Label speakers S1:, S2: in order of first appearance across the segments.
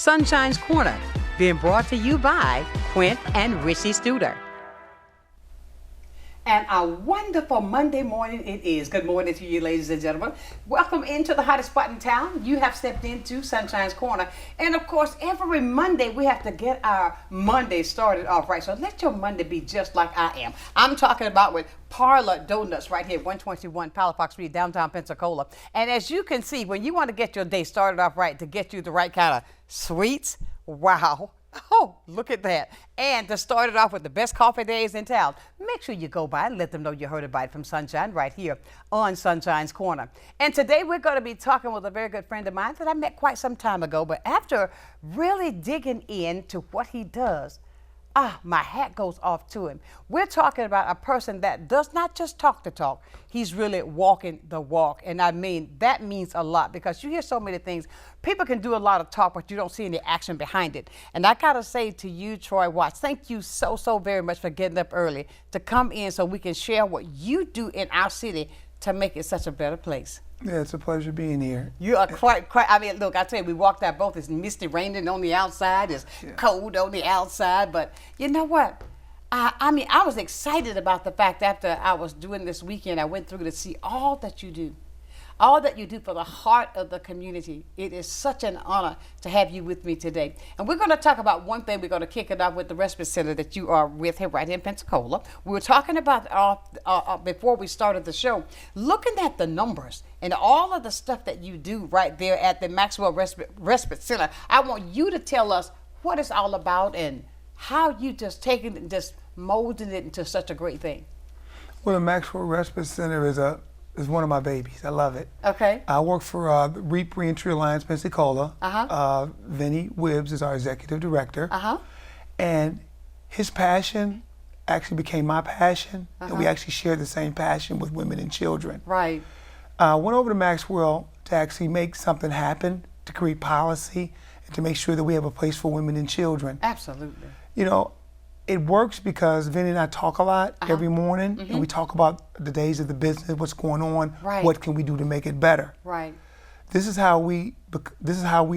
S1: Sunshine's Corner, being brought to you by Quint and Richie Studer. And a wonderful Monday morning it is. Good morning to you, ladies and gentlemen. Welcome into the hottest spot in town. You have stepped into Sunshine's Corner. And of course, every Monday we have to get our Monday started off right. So let your Monday be just like I am. I'm talking about with Parlor Donuts right here, 121 Palafox Street, downtown Pensacola. And as you can see, when you want to get your day started off right to get you the right kind of sweets, wow. Oh, look at that. And to start it off with the best coffee days in town, make sure you go by and let them know you heard about it from Sunshine right here on Sunshine's Corner. And today we're going to be talking with a very good friend of mine that I met quite some time ago. But after really digging into what he does, my hat goes off to him. We're talking about a person that does not just talk the talk. He's really walking the walk. And I mean, that means a lot because you hear so many things. People can do a lot of talk, but you don't see any action behind it. And I got to say to you, Troy Watts, thank you so very much for getting up early to come in so we can share what you do in our city to make it such a better place.
S2: Yeah, it's a pleasure being here.
S1: You are quite, I mean, look, I tell you, we walked out both. It's misty, raining on the outside. It's cold on the outside. But you know what? I mean, I was excited about the fact after I was doing this weekend, I went through to see all that you do. All that you do for the heart of the community. It is such an honor to have you with me today. And we're going to talk about one thing. We're going to kick it off with the respite center that you are with here right here in Pensacola. We were talking about, before we started the show, looking at the numbers and all of the stuff that you do right there at the Maxwell Respite Center. I want you to tell us what it's all about and how you just taking it and just molding it into such a great thing.
S2: Well, the Maxwell Respite Center is one of my babies. I love it.
S1: Okay.
S2: I work for the REAP Reentry Alliance Pensacola. Vinny Wibbs is our executive director. And his passion actually became my passion. And we actually share the same passion with women and children.
S1: Right.
S2: I went over to Maxwell to actually make something happen, to create policy, and to make sure that we have a place for women and children.
S1: Absolutely.
S2: You know, it works because Vinny and I talk a lot every morning, and we talk about the days of the business, what's going on, what can we do to make it better.
S1: Right.
S2: This is how we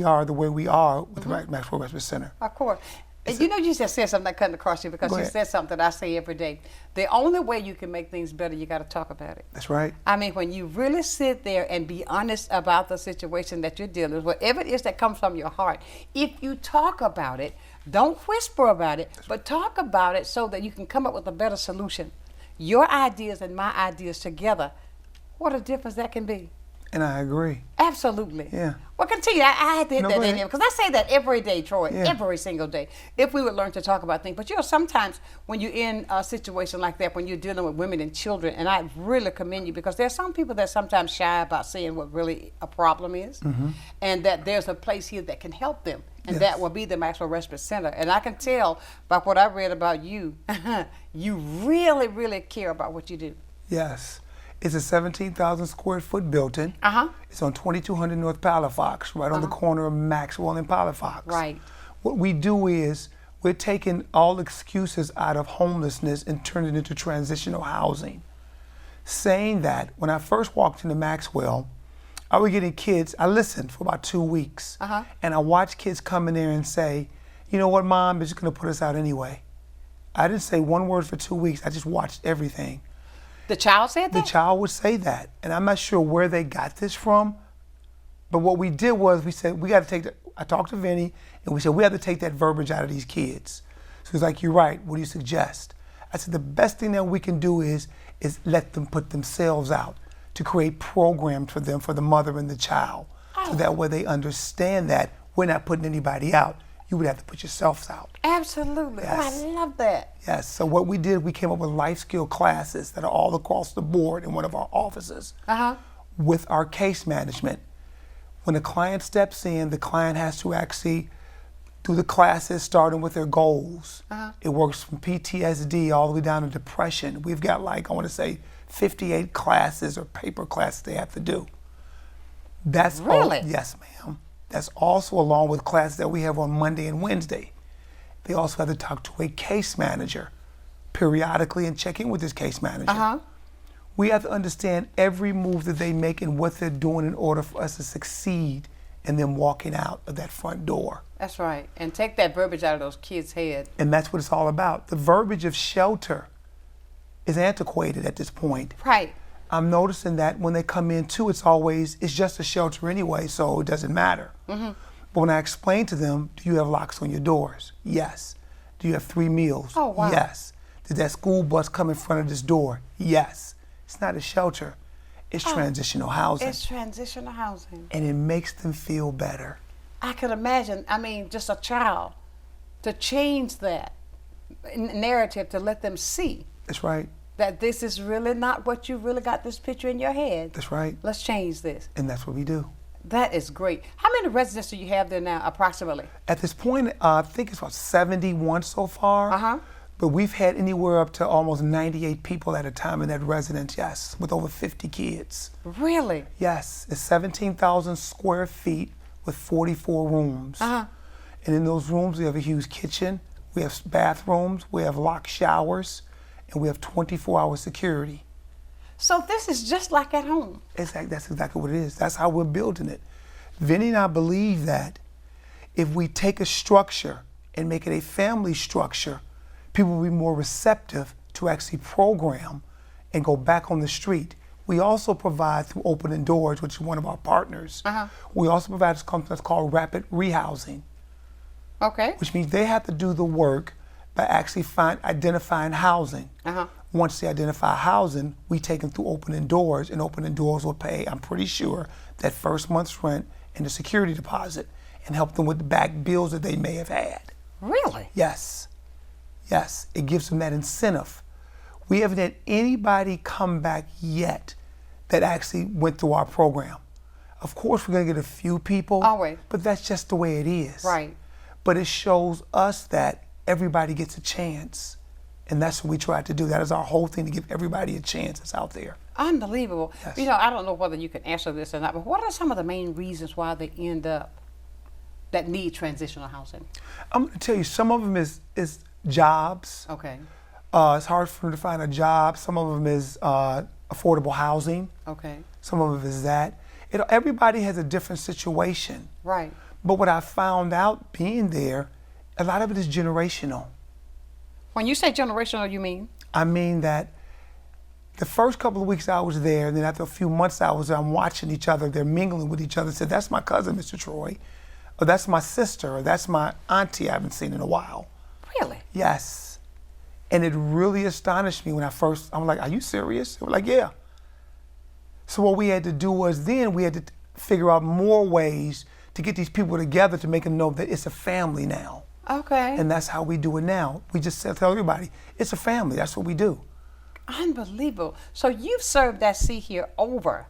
S2: are the way we are with the Maxwell Respite Center.
S1: Of course. You know, you just said something that cutting across you because you said something that I say every day. The only way you can make things better, you got to talk about it.
S2: That's right.
S1: I mean, when you really sit there and be honest about the situation that you're dealing with, whatever it is that comes from your heart, if you talk about it, don't whisper about it, but talk about it so that you can come up with a better solution. Your ideas and my ideas together, what a difference that can be.
S2: And I agree.
S1: Absolutely.
S2: Yeah.
S1: Well, continue. I had to hit that in there because I say that every day, Troy, every single day. If we would learn to talk about things. But you know, sometimes when you're in a situation like that, when you're dealing with women and children, and I really commend you because there's some people that sometimes shy about saying what really a problem is, and that there's a place here that can help them. And that will be the Maxwell Respite Center. And I can tell by what I read about you, you really care about what you do.
S2: Yes. It's a 17,000 square foot building. It's on 2200 North Palafox, right on the corner of Maxwell and Palafox.
S1: Right.
S2: What we do is we're taking all excuses out of homelessness and turning it into transitional housing. Saying that, when I first walked into Maxwell, I was getting kids, I listened for about 2 weeks, and I watched kids come in there and say, you know what, Mom, they're just gonna put us out anyway. I didn't say one word for 2 weeks, I just watched everything.
S1: The child said that?
S2: The child would say that, and I'm not sure where they got this from, but what we did was we said, we gotta take that, I talked to Vinny, and we said, we have to take that verbiage out of these kids. So he's like, you're right, what do you suggest? I said, the best thing that we can do is let them put themselves out, to create programs for them, for the mother and the child. So that way they understand that we're not putting anybody out. You would have to put yourselves out.
S1: Absolutely.
S2: Yes.
S1: Oh, I love that.
S2: Yes, so what we did, we came up with life skill classes that are all across the board in one of our offices with our case management. When a client steps in, the client has to actually do the classes starting with their goals. It works from PTSD all the way down to depression. We've got like, I want to say, 58 classes or paper classes they have to do. That's
S1: really?
S2: Yes, ma'am. That's also along with classes that we have on Monday and Wednesday. They also have to talk to a case manager periodically and check in with this case manager. We have to understand every move that they make and what they're doing in order for us to succeed and them walking out of that front door.
S1: That's right. And take that verbiage out of those kids' head.
S2: And that's what it's all about. The verbiage of shelter is antiquated at this point.
S1: Right.
S2: I'm noticing that when they come in too, it's just a shelter anyway, so it doesn't matter.
S1: Mm-hmm.
S2: But when I explain to them, do you have locks on your doors? Yes. Do you have 3 meals?
S1: Oh, wow.
S2: Yes. Did that school bus come in front of this door? Yes. It's not a shelter. It's transitional housing.
S1: It's transitional housing.
S2: And it makes them feel better.
S1: I could imagine, just a child, to change that narrative, to let them see
S2: That's right.
S1: that this is really not what you really got this picture in your head.
S2: That's right.
S1: Let's change this.
S2: And that's what we do.
S1: That is great. How many residents do you have there now, approximately?
S2: At this point, I think it's about 71 so far.
S1: Uh-huh.
S2: But we've had anywhere up to almost 98 people at a time in that residence, yes, with over 50 kids.
S1: Really?
S2: Yes, it's 17,000 square feet with 44 rooms.
S1: Uh-huh.
S2: And in those rooms, we have a huge kitchen, we have bathrooms, we have locked showers, and we have 24-hour security.
S1: So this is just like at home.
S2: That's exactly what it is. That's how we're building it. Vinny and I believe that if we take a structure and make it a family structure, people will be more receptive to actually program and go back on the street. We also provide through Opening Doors, which is one of our partners.
S1: Uh-huh.
S2: We also provide something that's called rapid rehousing,
S1: Okay.
S2: which means they have to do the work by actually identifying housing.
S1: Uh-huh.
S2: Once they identify housing, we take them through Opening Doors, and Opening Doors will pay, I'm pretty sure, that first month's rent and the security deposit and help them with the back bills that they may have had.
S1: Really?
S2: Yes. Yes, it gives them that incentive. We haven't had anybody come back yet that actually went through our program. Of course, we're going to get a few people,
S1: Always.
S2: but that's just the way it is.
S1: Right.
S2: But it shows us that everybody gets a chance. And that's what we try to do. That is our whole thing, to give everybody a chance that's out there.
S1: Unbelievable.
S2: Yes.
S1: I don't know whether you can answer this or not, but what are some of the main reasons why they end up that need transitional housing?
S2: I'm going to tell you, some of them is jobs.
S1: Okay.
S2: It's hard for them to find a job. Some of them is affordable housing.
S1: Okay.
S2: Some of it is that. Everybody has a different situation.
S1: Right.
S2: But what I found out being there, a lot of it is generational.
S1: When you say generational, you mean?
S2: I mean that the first couple of weeks I was there, and then after a few months I was there, I'm watching each other, they're mingling with each other, said, that's my cousin, Mr. Troy, or that's my sister, or that's my auntie I haven't seen in a while.
S1: Really?
S2: Yes. And it really astonished me when I'm like, are you serious? They were like, yeah. So what we had to do was then we had to figure out more ways to get these people together to make them know that it's a family now.
S1: Okay.
S2: And that's how we do it now. We just tell everybody, it's a family. That's what we do.
S1: Unbelievable. So you've served that seat here over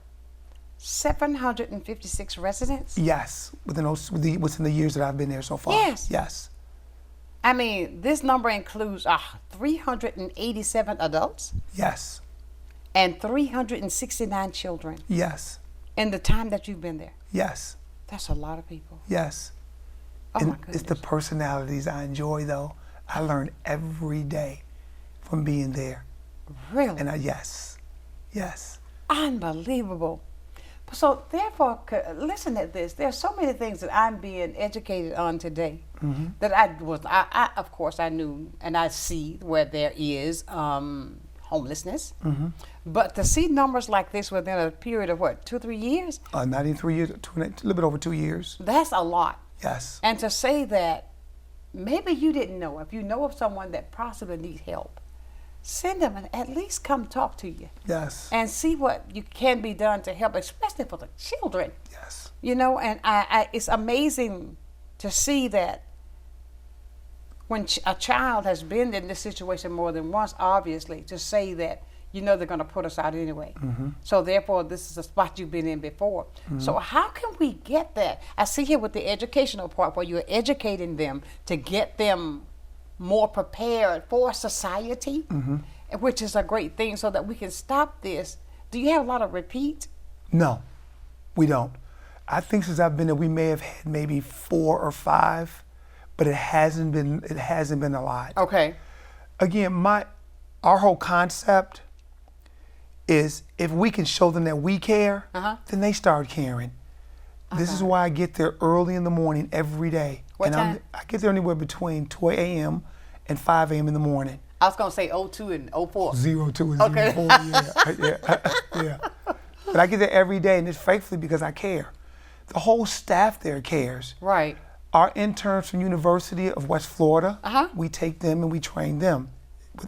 S1: 756 residents?
S2: Yes, within the years that I've been there so far.
S1: Yes.
S2: Yes.
S1: I mean, this number includes 387 adults
S2: Yes.
S1: and 369 children
S2: Yes.
S1: in the time that you've been there.
S2: Yes.
S1: That's a lot of people.
S2: Yes.
S1: Oh,
S2: And
S1: my goodness.
S2: it's the personalities I enjoy, though. I learn every day from being there.
S1: Really?
S2: And yes. Yes.
S1: Unbelievable. So therefore, listen to this. There are so many things that I'm being educated on today that I of course I knew and I see where there is homelessness. But to see numbers like this within a period of what, 2-3 years?
S2: Not even 3 years, a little bit over 2 years.
S1: That's a lot.
S2: Yes.
S1: And to say that maybe you didn't know, if you know of someone that possibly needs help, send them and at least come talk to you.
S2: Yes.
S1: And see what you can be done to help, especially for the children.
S2: Yes.
S1: And it's amazing to see that when a child has been in this situation more than once, obviously, to say that, they're going to put us out anyway. So therefore, this is a spot you've been in before. So how can we get that? I see here with the educational part where you're educating them to get them more prepared for society, which is a great thing, so that we can stop this. Do you have a lot of repeat?
S2: No, we don't. I think since I've been there, we may have had maybe 4 or 5, but it hasn't been a lot.
S1: Okay.
S2: Again, our whole concept is if we can show them that we care, then they start caring. This is why I get there early in the morning every day.
S1: What time?
S2: I get there anywhere between 12 a.m. and 5 a.m. in the morning.
S1: I was going to say 02 and 04.
S2: 02 and
S1: Okay.
S2: 04, yeah. But I get there every day, and it's faithfully because I care. The whole staff there cares.
S1: Right.
S2: Our interns from University of West Florida,
S1: Uh-huh.
S2: we take them and we train them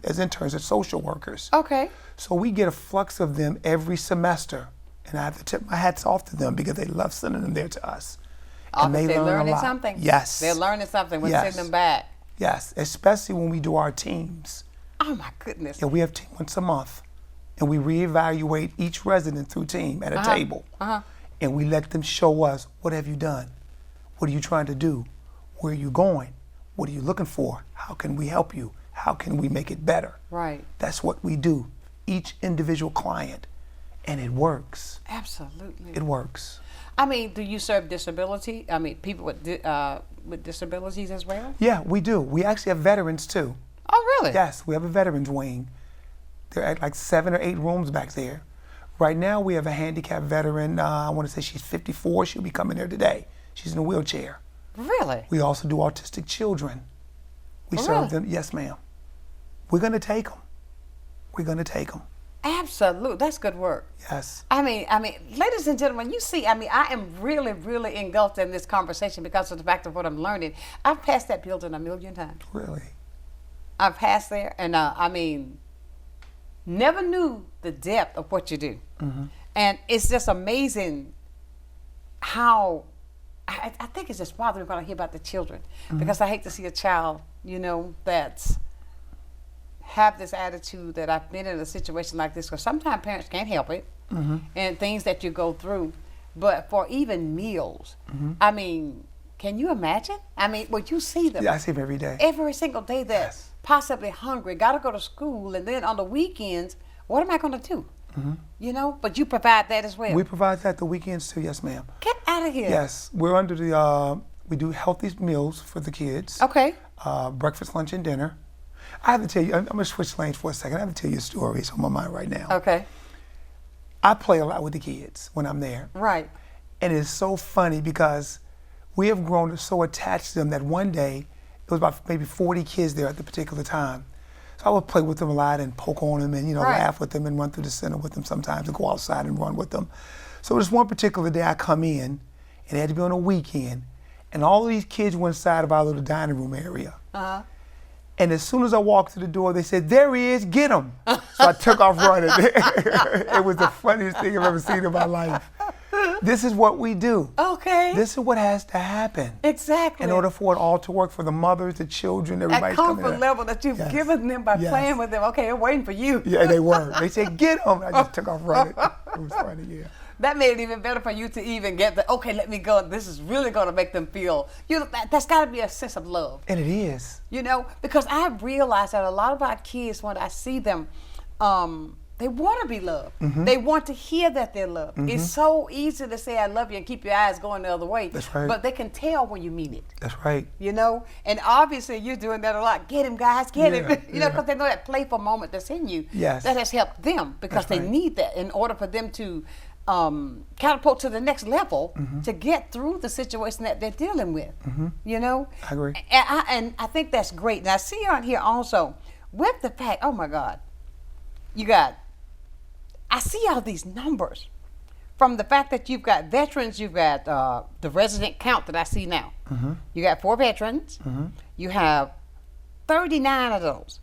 S2: as interns as social workers.
S1: Okay.
S2: So we get a flux of them every semester. And I have to tip my hats off to them because they love sending them there to us. And
S1: They're
S2: learn a
S1: learning
S2: lot.
S1: something.
S2: Yes.
S1: They're learning something. We're
S2: Yes.
S1: sending them back.
S2: Yes, especially when we do our teams.
S1: Oh, my goodness.
S2: And we have team once a month. And we reevaluate each resident through team at a table. And we let them show us, what have you done? What are you trying to do? Where are you going? What are you looking for? How can we help you? How can we make it better?
S1: Right.
S2: That's what we do, each individual client. And it works.
S1: Absolutely.
S2: It works.
S1: I mean, do you serve disability? I mean, people with disabilities as well?
S2: Yeah, we do. We actually have veterans too.
S1: Oh, really?
S2: Yes, we have a veterans wing. There are like 7 or 8 rooms back there. Right now we have a handicapped veteran, I want to say she's 54, she'll be coming there today. She's in a wheelchair.
S1: Really?
S2: We also do autistic children. We
S1: Really?
S2: serve them, yes ma'am. We're gonna take them. We're gonna take them.
S1: Absolutely. That's good work.
S2: Yes.
S1: I mean, ladies and gentlemen, you see, I am really, really engulfed in this conversation because of the fact of what I'm learning. I've passed that building a million times.
S2: Really?
S1: I've passed there, and never knew the depth of what you do. And it's just amazing how, I think it's just bothering when I hear about the children, because I hate to see a child, that's have this attitude that I've been in a situation like this, because sometimes parents can't help it, and things that you go through. But for even meals, I mean, can you imagine? I mean, would you see them?
S2: Yeah, I see them every day.
S1: Every single day that
S2: Yes.
S1: possibly hungry, got to go to school, and then on the weekends, what am I going to do? But you provide that as well.
S2: We provide that the weekends too, yes ma'am.
S1: Get out of here.
S2: Yes, we're under the, we do healthy meals for the kids.
S1: Okay.
S2: Breakfast, lunch, and dinner. I have to tell you, I'm gonna switch lanes for a second. I have to tell you a story. It's on my mind right now.
S1: Okay.
S2: I play a lot with the kids when I'm there.
S1: Right.
S2: And it's so funny because we have grown so attached to them that one day, it was about maybe 40 kids there at the particular time. So I would play with them a lot and poke on them and,
S1: Right.
S2: laugh with them and run through the center with them sometimes and go outside and run with them. So this one particular day I come in, and it had to be on a weekend, and all of these kids were inside of our little dining room area. And as soon as I walked through the door, they said, "There he is, get him." So I took off running. It was the funniest thing I've ever seen in my life. This is what we do.
S1: Okay.
S2: This is what has to happen.
S1: Exactly.
S2: In order for it all to work for the mothers, the children,
S1: that
S2: everybody's coming
S1: comfort
S2: in.
S1: level that you've
S2: Yes.
S1: given them by
S2: Yes.
S1: playing with them. Okay, they're waiting for you.
S2: Yeah, they were. They said, "Get him." I just took off running. It was funny, yeah.
S1: That made it even better for you to even get the, okay, let me go. This is really going to make them feel, that's got to be a sense of love.
S2: And it is.
S1: Because I realized that a lot of our kids, when I see them, they want to be loved. They want to hear that they're loved. It's so easy to say, "I love you," and keep your eyes going the other way.
S2: That's right.
S1: But they can tell when you mean it.
S2: That's right.
S1: And obviously you're doing that a lot. Get him, guys, get him.
S2: Yeah,
S1: Because they know that playful moment that's in you.
S2: Yes.
S1: That has helped them because
S2: That's
S1: they
S2: right.
S1: need that in order for them to catapult to the next level to get through the situation that they're dealing with.
S2: I agree.
S1: And I think that's great. And I see on here also with the fact, oh my God, I see all these numbers from the fact that you've got veterans, you've got the resident count that I see now. You got 4 veterans, you have 39 of those,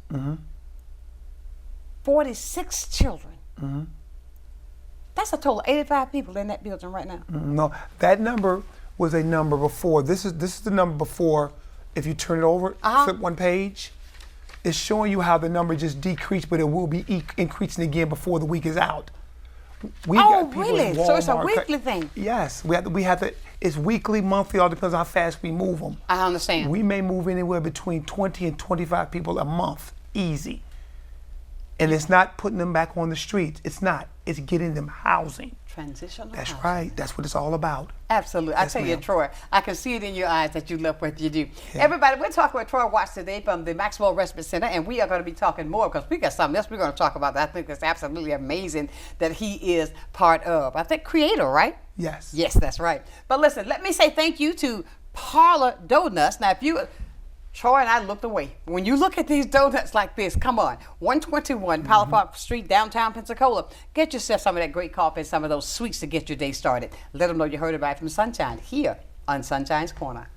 S1: 46 children. That's a total of 85 people in that building right now.
S2: No, that number was a number before. This is the number before. If you turn it over, flip one page, it's showing you how the number just decreased, but it will be increasing again before the week is out. We got people
S1: really?
S2: in
S1: So it's a
S2: Walmart
S1: weekly thing?
S2: Yes, we have to. It's weekly, monthly, all depends on how fast we move them.
S1: I understand.
S2: We may move anywhere between 20 and 25 people a month, easy. And it's not putting them back on the streets. It's not. It's getting them housing.
S1: Transitional
S2: That's
S1: housing.
S2: right. That's what it's all about.
S1: Absolutely. I
S2: Yes,
S1: tell you,
S2: ma'am.
S1: Troy, I can see it in your eyes that you love what you do. Everybody, we're talking with Troy Watts today from the Max-Well Respite Center, and we are going to be talking more because we got something else we're going to talk about that I think is absolutely amazing that he is part of. I think creator, right?
S2: Yes.
S1: Yes, that's right. But listen, let me say thank you to Parlor Donuts. Now, if you... Troy and I looked away. When you look at these donuts like this, come on, 121 Palo Park Street, downtown Pensacola, get yourself some of that great coffee and some of those sweets to get your day started. Let them know you heard about it from Sonshine here on Sonshine's Corner.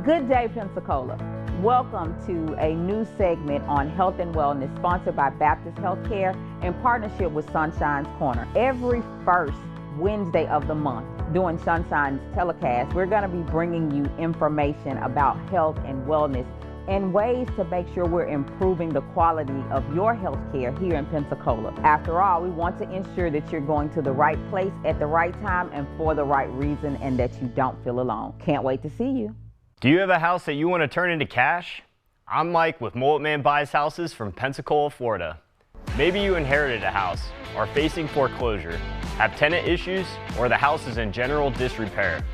S3: Good day, Pensacola. Welcome to a new segment on health and wellness sponsored by Baptist Healthcare in partnership with Sonshine's Corner. Every first Wednesday of the month during Sonshine's telecast, we're going to be bringing you information about health and wellness and ways to make sure we're improving the quality of your health care here in Pensacola. After all, we want to ensure that you're going to the right place at the right time and for the right reason and that you don't feel alone. Can't wait to see you.
S4: Do you have a house that you want to turn into cash? I'm Mike with Mullet Man Buys Houses from Pensacola, Florida. Maybe you inherited a house, are facing foreclosure, have tenant issues, or the house is in general disrepair.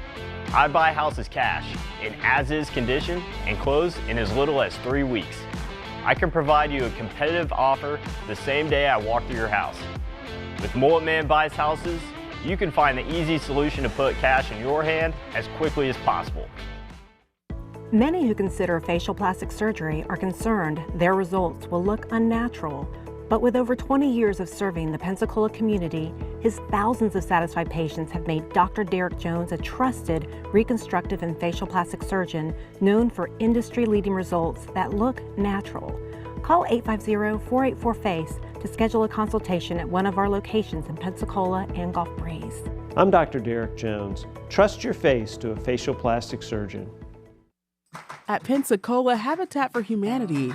S4: I buy houses cash, in as-is condition, and close in as little as 3 weeks. I can provide you a competitive offer the same day I walk through your house. With Mullet Man Buys Houses, you can find the easy solution to put cash in your hand as quickly as possible.
S5: Many who consider facial plastic surgery are concerned their results will look unnatural. But with over 20 years of serving the Pensacola community, his thousands of satisfied patients have made Dr. Derek Jones a trusted reconstructive and facial plastic surgeon known for industry-leading results that look natural. Call 850-484-FACE to schedule a consultation at one of our locations in Pensacola and Gulf Breeze.
S6: I'm Dr. Derek Jones. Trust your face to a facial plastic surgeon.
S7: At Pensacola Habitat for Humanity,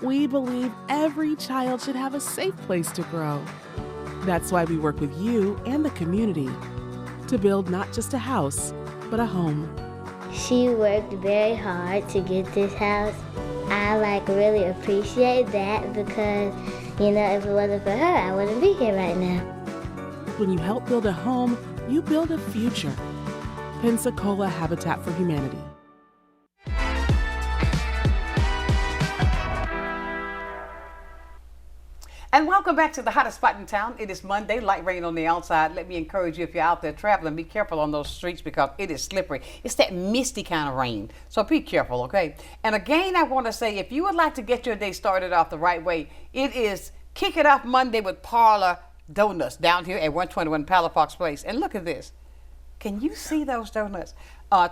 S7: we believe every child should have a safe place to grow. That's why we work with you and the community to build not just a house, but a home.
S8: She worked very hard to get this house. I really appreciate that because, if it wasn't for her, I wouldn't be here right now.
S7: When you help build a home, you build a future. Pensacola Habitat for Humanity.
S1: And welcome back to the hottest spot in town. It is Monday, light rain on the outside. Let me encourage you, if you're out there traveling, be careful on those streets because it is slippery. It's that misty kind of rain, so be careful, okay? And again, I want to say, if you would like to get your day started off the right way, it is Kick It Off Monday with Parlor Donuts down here at 121 Palo Park Place. And look at this. Can you see those donuts?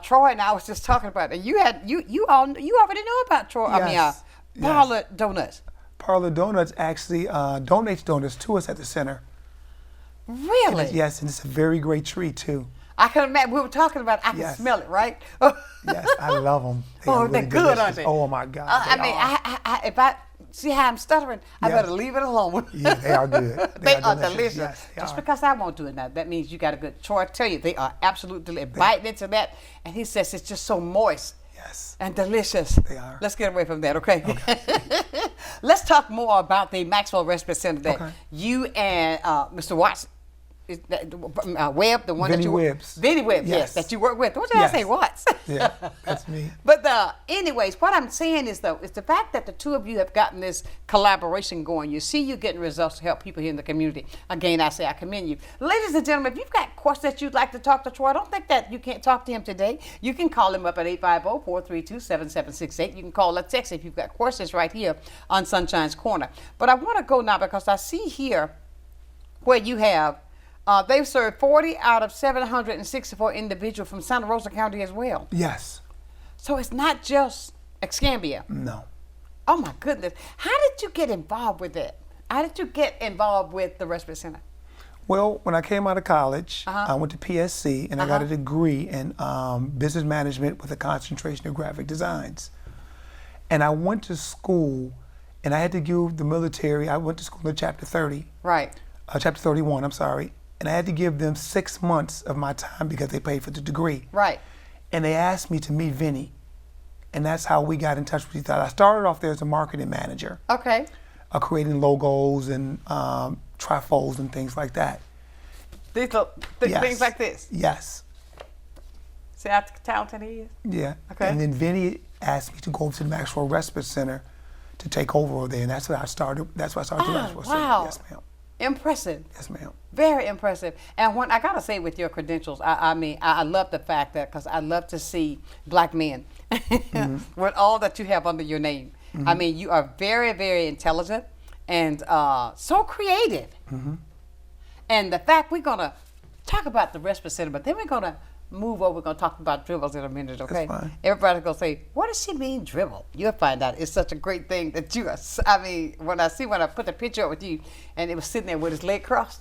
S1: Troy and I was just talking about it. You already know about Troy.
S2: Yes.
S1: Parlor Donuts.
S2: Parlor Donuts actually donates donuts to us at the center.
S1: Really?
S2: Yes, and it's a very great treat too.
S1: I can imagine. We were talking about. I can
S2: Yes.
S1: smell it, right?
S2: Yes, I love them.
S1: They're good, aren't they?
S2: Oh my God.
S1: If I see how I'm stuttering, I
S2: Yes.
S1: better leave it alone.
S2: Yeah, they are good.
S1: They are delicious.
S2: Yes, they
S1: Just
S2: are.
S1: because I won't do it now, that means you got a good. Troy, I tell you, they are absolutely delicious. Biting into that, and he says it's just so moist.
S2: Yes.
S1: And delicious.
S2: They are.
S1: Let's get away from that, okay? Let's talk more about the Max-Well Respite Center that
S2: Okay.
S1: you and Mr. Watts, is that, Webb, the one
S2: Vinny
S1: that you
S2: Webbs.
S1: Vinny Webb, yes,
S2: Yes.
S1: that you work with. What did
S2: Yes.
S1: I say, Watts?
S2: Yeah, that's me.
S1: But anyways, what I'm saying is though, is the fact that the two of you have gotten this collaboration going. You see you getting results to help people here in the community. Again, I say I commend you. Ladies and gentlemen, if you've got questions that you'd like to talk to Troy, don't think that you can't talk to him today. You can call him up at 850-432-7768. You can call or text if you've got questions right here on Sonshine's Corner. But I want to go now because I see here where you have they've served 40 out of 764 individuals from Santa Rosa County as well.
S2: Yes.
S1: So it's not just Escambia.
S2: No.
S1: Oh my goodness. How did you get involved with it? How did you get involved with the Respite Center?
S2: Well, when I came out of college,
S1: Uh-huh.
S2: I went to PSC and I got a degree in business management with a concentration in graphic designs. And I went to school and I had to give the military, I went to school in chapter 30.
S1: Right.
S2: Chapter 31, I'm sorry. And I had to give them 6 months of my time because they paid for the degree.
S1: Right.
S2: And they asked me to meet Vinny. And that's how we got in touch with each other. I started off there as a marketing manager,
S1: Okay.
S2: Creating logos and trifolds and things like that.
S1: These little
S2: Yes.
S1: things like this.
S2: Yes.
S1: See how talented he is?
S2: Yeah.
S1: Okay.
S2: And then Vinny asked me to go over to the Maxwell Respite Center to take over there, and that's where I started. That's why I started the Maxwell Center.
S1: Wow.
S2: Yes, ma'am.
S1: Impressive.
S2: Yes, ma'am.
S1: Very impressive. And when I gotta say, with your credentials, I mean, I love the fact that, because I love to see black men with all that you have under your name. I mean, you are very, very intelligent and so creative. And the fact, we're gonna talk about the Respite Center, but then we're gonna move over. We're gonna talk about dribbles in a minute, okay?
S2: That's fine.
S1: Everybody's gonna say, "What does she mean, dribble?" You'll find out. It's such a great thing that you are. I mean, when I put the picture up with you, and it was sitting there with his leg crossed,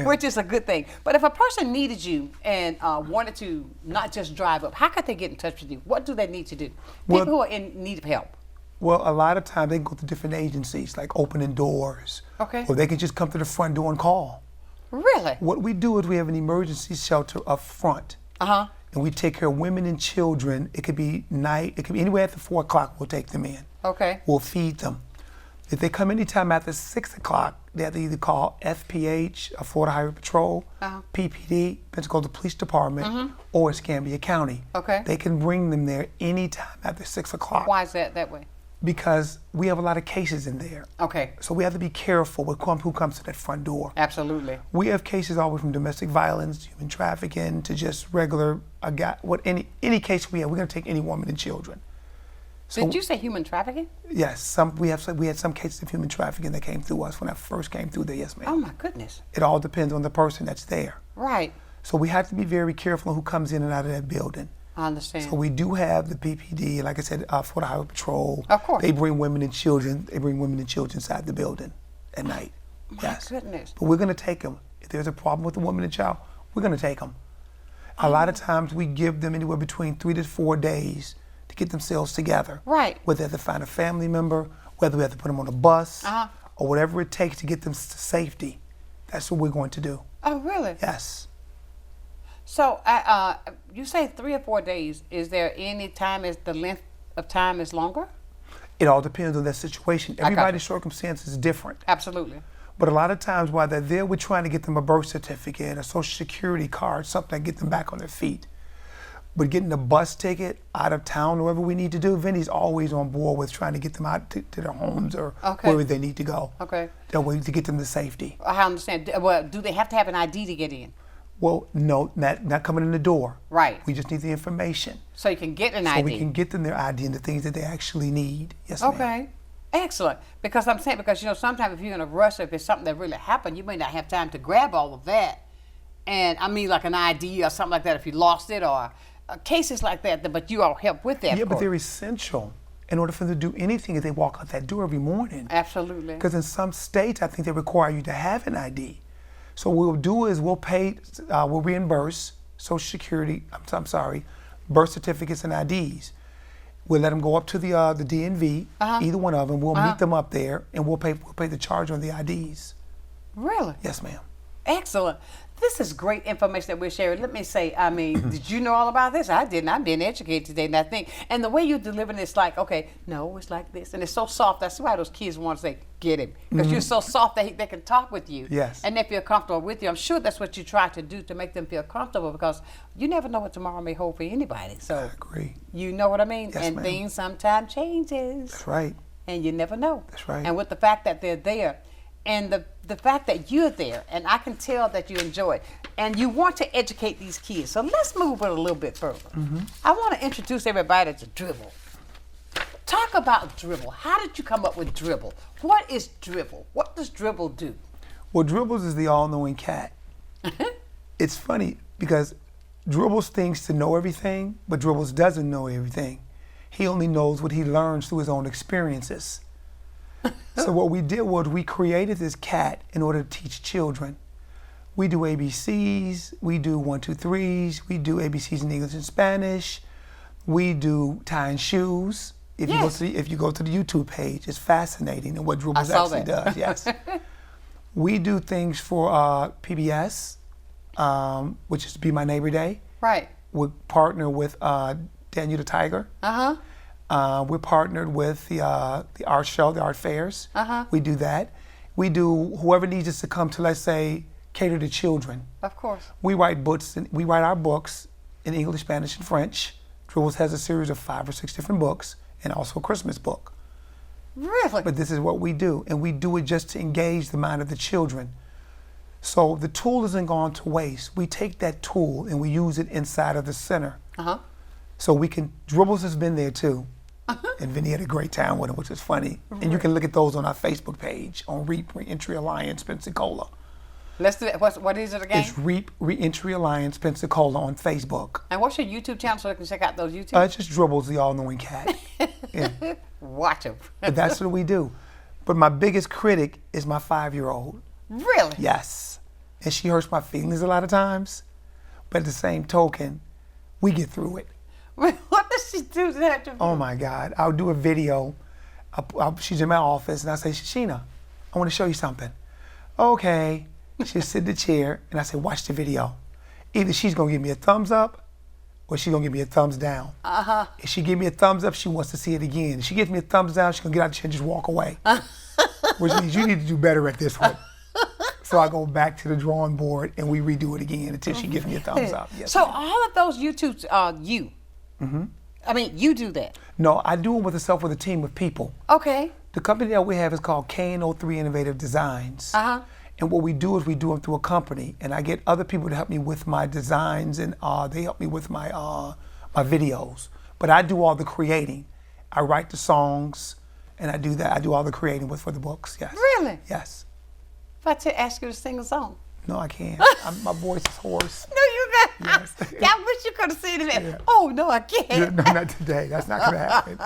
S1: which is a good thing. But if a person needed you and wanted to not just drive up, how could they get in touch with you? What do they need to do?
S2: Well,
S1: People who are in need of help.
S2: Well, a lot of times they go to different agencies, like Opening Doors.
S1: Okay.
S2: Or they can just come to the front door and call.
S1: Really?
S2: What we do is we have an emergency shelter up front.
S1: Uh-huh.
S2: And we take care of women and children. It could be night, it could be anywhere after 4 o'clock, we'll take them in.
S1: Okay.
S2: We'll feed them. If they come anytime after 6 o'clock, they have to either call FPH, Florida Highway Patrol, PPD, Pensacola Police Department, or Escambia County.
S1: Okay.
S2: They can bring them there anytime after 6 o'clock.
S1: Why is that way?
S2: Because we have a lot of cases in there.
S1: Okay.
S2: So we have to be careful with who comes to that front door.
S1: Absolutely.
S2: We have cases all the way from domestic violence, human trafficking, to just regular, any case we have, we're going to take any woman and children. So,
S1: Did you say human trafficking?
S2: Yes, we had some cases of human trafficking that came through us when I first came through there. Yes, ma'am.
S1: Oh my goodness.
S2: It all depends on the person that's there.
S1: Right.
S2: So we have to be very careful on who comes in and out of that building.
S1: I understand.
S2: So we do have the PPD, like I said, Florida Highway Patrol.
S1: Of course.
S2: They bring women and children. They bring women and children inside the building at night.
S1: My goodness.
S2: But we're going to take them. If there's a problem with a woman and child, we're going to take them. A lot of times we give them anywhere between 3 to 4 days to get themselves together.
S1: Right.
S2: Whether they have to find a family member, whether we have to put them on a bus, or whatever it takes to get them to safety. That's what we're going to do.
S1: Oh, really?
S2: Yes.
S1: So, you say 3 or 4 days. Is there any time, is the length of time is longer?
S2: It all depends on their situation. Everybody's circumstance is different.
S1: Absolutely.
S2: But a lot of times while they're there, we're trying to get them a birth certificate, a social security card, something to get them back on their feet. But getting a bus ticket out of town, wherever we need to do, Vinny's always on board with trying to get them out to their homes or wherever they need to go.
S1: Okay.
S2: That way to get them to safety.
S1: I understand. Well, do they have to have an ID to get in?
S2: Well, no, not coming in the door.
S1: Right.
S2: We just need the information.
S1: So you can get an
S2: So
S1: ID.
S2: we can get them their ID and the things that they actually need. Yes, ma'am.
S1: Okay. Excellent. Because I'm saying, because, you know, sometimes if you're in a rush, or if it's something that really happened, you may not have time to grab all of that. And I mean, like an ID or something like that, if you lost it, or cases like that, but you all help with that.
S2: Yeah, but they're essential in order for them to do anything if they walk out that door every morning.
S1: Absolutely.
S2: Because in some states, I think they require you to have an ID. So what we'll do is we'll reimburse Social Security, birth certificates and IDs. We'll let them go up to the DMV, either one of them. We'll meet them up there, and we'll pay the charge on the IDs.
S1: Really?
S2: Yes, ma'am.
S1: Excellent. This is great information that we're sharing. Let me say, I mean, did you know all about this? I didn't. I'm being educated today, and I think, and the way you're delivering it's like, okay, no, it's like this, and it's so soft. That's why those kids want to say, get him, because you're so soft that they can talk with you.
S2: Yes.
S1: And they feel comfortable with you. I'm sure that's what you try to do to make them feel comfortable, because you never know what tomorrow may hold for anybody. So
S2: I agree.
S1: You know what I mean?
S2: Yes,
S1: and
S2: ma'am.
S1: things sometimes changes.
S2: That's right.
S1: And you never know.
S2: That's right.
S1: And with the fact that they're there, and the fact that you're there, and I can tell that you enjoy it, and you want to educate these kids. So let's move it a little bit further. I want to introduce everybody to Dribble. Talk about Dribble. How did you come up with Dribble? What is Dribble? What does Dribble do?
S2: Well, Dribbles is the all-knowing cat. It's funny because Dribbles thinks to know everything, but Dribbles doesn't know everything. He only knows what he learns through his own experiences. So what we did was we created this cat in order to teach children. We do ABCs, we do 1, 2, 3s, we do ABCs in English and Spanish, we do tying shoes. If you go to the YouTube page, it's fascinating and what Dribbles actually does. Yes. We do things for PBS, which is Be My Neighbor Day.
S1: Right.
S2: We partner with Daniel the Tiger.
S1: Uh-huh.
S2: We're partnered with the art show, the art fairs.
S1: Uh-huh.
S2: We do that. We do whoever needs us to come to, let's say, cater to children.
S1: Of course.
S2: We write books. We write our books in English, Spanish, and French. Dribbles has a series of 5 or 6 different books, and also a Christmas book.
S1: Really?
S2: But this is what we do, and we do it just to engage the mind of the children. So the tool isn't gone to waste. We take that tool and we use it inside of the center.
S1: Uh-huh.
S2: So we can, Dribbles has been there too. And Vinny had a great time with him, which is funny. And you can look at those on our Facebook page on REAP Reentry Alliance Pensacola.
S1: Let's do it. What is it again?
S2: It's REAP Reentry Alliance Pensacola on Facebook.
S1: And what's your YouTube channel so they can check out those YouTube?
S2: It's just Dribbles the All-Knowing Cat. Yeah.
S1: Watch them.
S2: But that's what we do. But my biggest critic is my 5-year-old.
S1: Really?
S2: Yes. And she hurts my feelings a lot of times. But at the same token, we get through it.
S1: What does she do to that?
S2: Oh my God. I'll do a video. She's in my office and I say, Sheena, I want to show you something. Okay. She'll sit in the chair and I say, watch the video. Either she's going to give me a thumbs up or she's going to give me a thumbs down.
S1: Uh-huh.
S2: If she gives me a thumbs up, she wants to see it again. If she gives me a thumbs down, she's going to get out the chair and just walk away. Which means you need to do better at this one. So I go back to the drawing board and we redo it again until she gives me a thumbs up. Yes,
S1: so
S2: ma'am.
S1: all of those YouTubes are you?
S2: Mm-hmm.
S1: I mean, you do that?
S2: No, I do them with a team of people.
S1: Okay.
S2: The company that we have is called KNO3 Innovative Designs.
S1: Uh-huh.
S2: And what we do is we do them through a company, and I get other people to help me with my designs, and they help me with my my videos. But I do all the creating. I write the songs, and I do that. I do all the creating for the books. Yes.
S1: Really?
S2: Yes.
S1: If I ask you to sing a song.
S2: No, I can't. My voice is hoarse.
S1: No, you got.
S2: Yes.
S1: I wish you could have seen it.
S2: Yeah.
S1: Oh no, I can't.
S2: No, not today. That's not gonna happen.